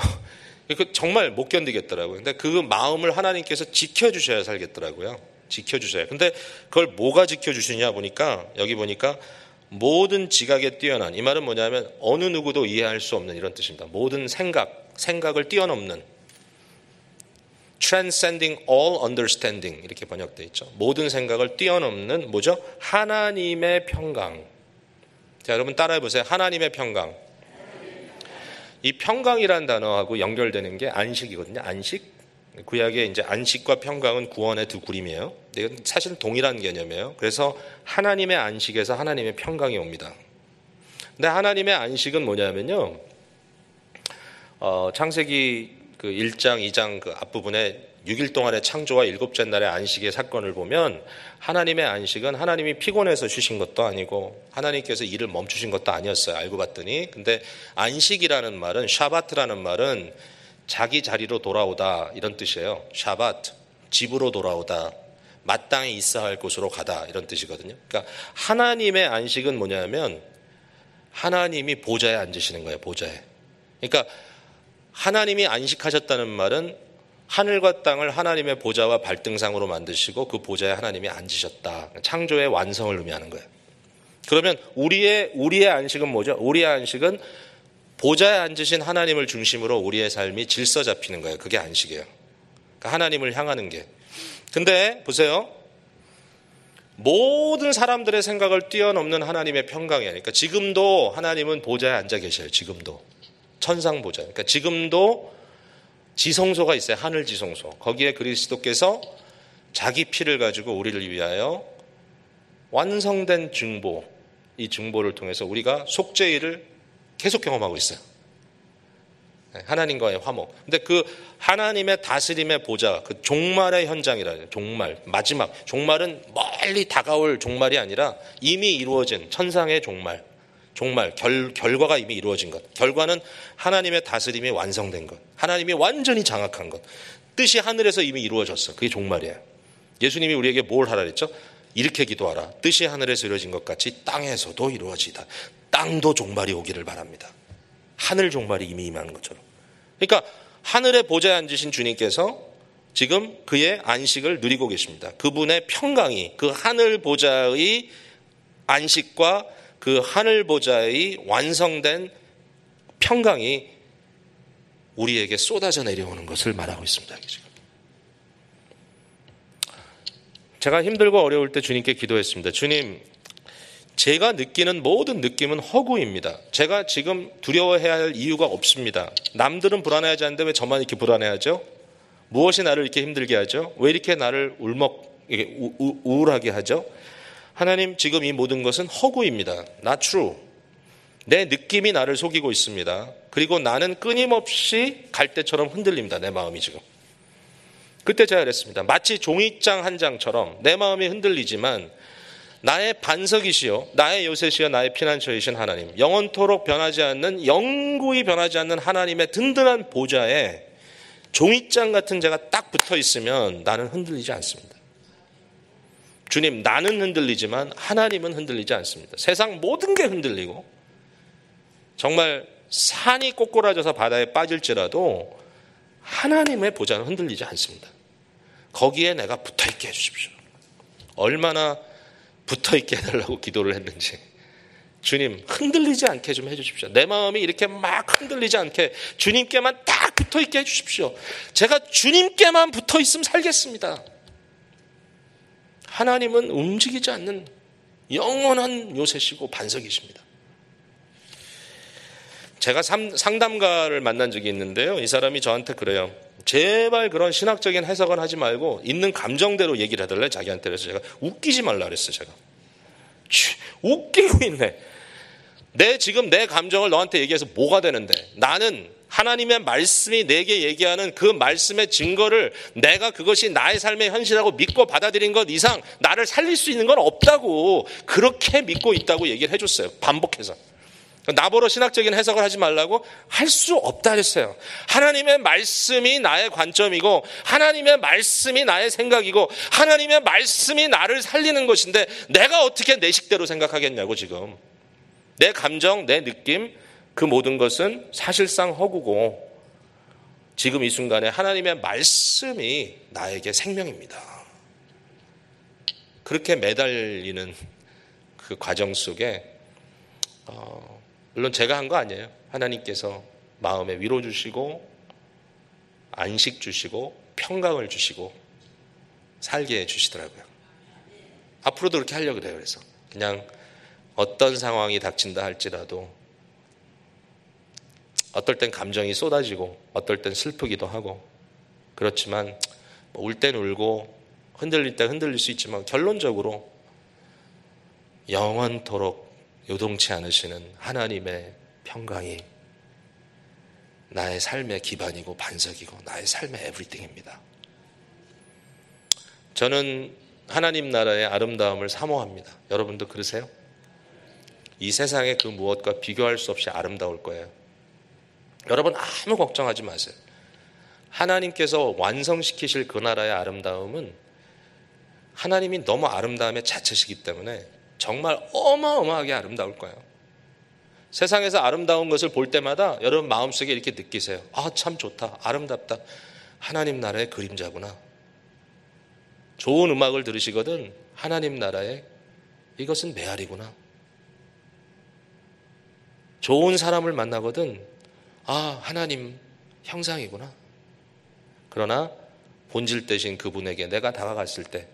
정말 못 견디겠더라고요. 근데 그 마음을 하나님께서 지켜주셔야 살겠더라고요. 지켜주셔야. 근데 그걸 뭐가 지켜주시냐 보니까, 여기 보니까 모든 지각에 뛰어난, 이 말은 뭐냐면 어느 누구도 이해할 수 없는 이런 뜻입니다. 모든 생각을 뛰어넘는, transcending all understanding 이렇게 번역되어 있죠. 모든 생각을 뛰어넘는 뭐죠? 하나님의 평강. 자, 여러분 따라해 보세요. 하나님의 평강. 이 평강이란 단어하고 연결되는 게 안식이거든요. 안식. 구약의 이제 안식과 평강은 구원의 두 구림이에요. 이건 사실 동일한 개념이에요. 그래서 하나님의 안식에서 하나님의 평강이 옵니다. 근데 하나님의 안식은 뭐냐면요. 창세기 그 1장, 2장 그 앞부분에 6일 동안의 창조와 일곱째 날의 안식의 사건을 보면 하나님의 안식은 하나님이 피곤해서 쉬신 것도 아니고 하나님께서 일을 멈추신 것도 아니었어요. 알고 봤더니. 근데 안식이라는 말은, 샤바트라는 말은 자기 자리로 돌아오다 이런 뜻이에요. 샤바트, 집으로 돌아오다, 마땅히 있어야 할 곳으로 가다 이런 뜻이거든요. 그러니까 하나님의 안식은 뭐냐면 하나님이 보좌에 앉으시는 거예요. 보좌에. 그러니까 하나님이 안식하셨다는 말은 하늘과 땅을 하나님의 보좌와 발등상으로 만드시고 그 보좌에 하나님이 앉으셨다. 창조의 완성을 의미하는 거예요. 그러면 우리의 안식은 뭐죠? 우리의 안식은 보좌에 앉으신 하나님을 중심으로 우리의 삶이 질서 잡히는 거예요. 그게 안식이에요. 그러니까 하나님을 향하는 게. 근데 보세요. 모든 사람들의 생각을 뛰어넘는 하나님의 평강이에요. 그러니까 지금도 하나님은 보좌에 앉아 계셔요. 지금도. 천상 보좌. 그러니까 지금도 지성소가 있어요. 하늘 지성소. 거기에 그리스도께서 자기 피를 가지고 우리를 위하여 완성된 증보, 이 증보를 통해서 우리가 속죄일을 계속 경험하고 있어요. 하나님과의 화목. 근데 그 하나님의 다스림의 보좌, 그 종말의 현장이라요. 종말, 마지막. 종말은 멀리 다가올 종말이 아니라 이미 이루어진 천상의 종말. 결과가 이미 이루어진 것. 결과는 하나님의 다스림이 완성된 것. 하나님이 완전히 장악한 것. 뜻이 하늘에서 이미 이루어졌어. 그게 종말이에요. 예수님이 우리에게 뭘 하라 그랬죠? 이렇게 기도하라. 뜻이 하늘에서 이루어진 것 같이 땅에서도 이루어지다. 땅도 종말이 오기를 바랍니다. 하늘 종말이 이미 임하는 것처럼. 그러니까 하늘의 보좌에 앉으신 주님께서 지금 그의 안식을 누리고 계십니다. 그분의 평강이 그 하늘 보좌의 안식과 그 하늘 보좌의 완성된 평강이 우리에게 쏟아져 내려오는 것을 말하고 있습니다. 지금. 제가 힘들고 어려울 때 주님께 기도했습니다. 주님, 제가 느끼는 모든 느낌은 허구입니다. 제가 지금 두려워해야 할 이유가 없습니다. 남들은 불안해하지 않는데 왜 저만 이렇게 불안해하죠? 무엇이 나를 이렇게 힘들게 하죠? 왜 이렇게 나를 우울하게 하죠? 하나님, 지금 이 모든 것은 허구입니다. Not true. 내 느낌이 나를 속이고 있습니다. 그리고 나는 끊임없이 갈대처럼 흔들립니다. 내 마음이 지금. 그때 제가 그랬습니다. 마치 종이장 한 장처럼 내 마음이 흔들리지만 나의 반석이시여, 나의 요새시여, 나의 피난처이신 하나님, 영원토록 변하지 않는, 영구히 변하지 않는 하나님의 든든한 보좌에 종이장 같은 자가 딱 붙어 있으면 나는 흔들리지 않습니다. 주님, 나는 흔들리지만 하나님은 흔들리지 않습니다. 세상 모든 게 흔들리고 정말 산이 꼬꾸라져서 바다에 빠질지라도 하나님의 보좌는 흔들리지 않습니다. 거기에 내가 붙어있게 해주십시오. 얼마나 붙어있게 해달라고 기도를 했는지. 주님, 흔들리지 않게 좀 해주십시오. 내 마음이 이렇게 막 흔들리지 않게 주님께만 딱 붙어있게 해주십시오. 제가 주님께만 붙어있으면 살겠습니다. 하나님은 움직이지 않는 영원한 요새시고 반석이십니다. 제가 상담가를 만난 적이 있는데요. 이 사람이 저한테 그래요. 제발 그런 신학적인 해석은 하지 말고 있는 감정대로 얘기를 해달래, 자기한테. 그래서 제가 웃기지 말라 그랬어요. 제가 웃기고 있네. 지금 내 감정을 너한테 얘기해서 뭐가 되는데, 나는 하나님의 말씀이 내게 얘기하는 그 말씀의 증거를 내가 그것이 나의 삶의 현실이라고 믿고 받아들인 것 이상 나를 살릴 수 있는 건 없다고, 그렇게 믿고 있다고 얘기를 해줬어요. 반복해서. 나보러 신학적인 해석을 하지 말라고, 할 수 없다 그랬어요. 하나님의 말씀이 나의 관점이고 하나님의 말씀이 나의 생각이고 하나님의 말씀이 나를 살리는 것인데 내가 어떻게 내 식대로 생각하겠냐고. 지금 내 감정, 내 느낌, 그 모든 것은 사실상 허구고 지금 이 순간에 하나님의 말씀이 나에게 생명입니다. 그렇게 매달리는 그 과정 속에 물론 제가 한 거 아니에요. 하나님께서 마음에 위로 주시고 안식 주시고 평강을 주시고 살게 해 주시더라고요. 앞으로도 그렇게 하려고 그래요. 그래서 그냥 어떤 상황이 닥친다 할지라도 어떨 땐 감정이 쏟아지고 어떨 땐 슬프기도 하고 그렇지만 울 땐 울고 흔들릴 때 흔들릴 수 있지만 결론적으로 영원토록 요동치 않으시는 하나님의 평강이 나의 삶의 기반이고 반석이고 나의 삶의 에브리띵입니다. 저는 하나님 나라의 아름다움을 사모합니다. 여러분도 그러세요? 이 세상의 그 무엇과 비교할 수 없이 아름다울 거예요. 여러분 아무 걱정하지 마세요. 하나님께서 완성시키실 그 나라의 아름다움은 하나님이 너무 아름다움의 자체시기 때문에 정말 어마어마하게 아름다울 거예요. 세상에서 아름다운 것을 볼 때마다 여러분 마음속에 이렇게 느끼세요. 아, 참 좋다. 아름답다. 하나님 나라의 그림자구나. 좋은 음악을 들으시거든 하나님 나라의 이것은 메아리구나. 좋은 사람을 만나거든 아, 하나님 형상이구나. 그러나 본질 되신 그분에게 내가 다가갔을 때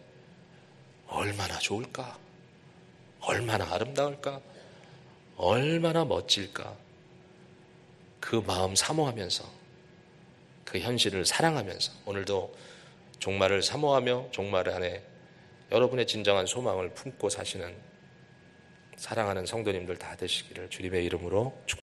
얼마나 좋을까? 얼마나 아름다울까? 얼마나 멋질까? 그 마음 사모하면서 그 현실을 사랑하면서 오늘도 종말을 사모하며 종말 안에 여러분의 진정한 소망을 품고 사시는 사랑하는 성도님들 다 되시기를 주님의 이름으로 축복합니다.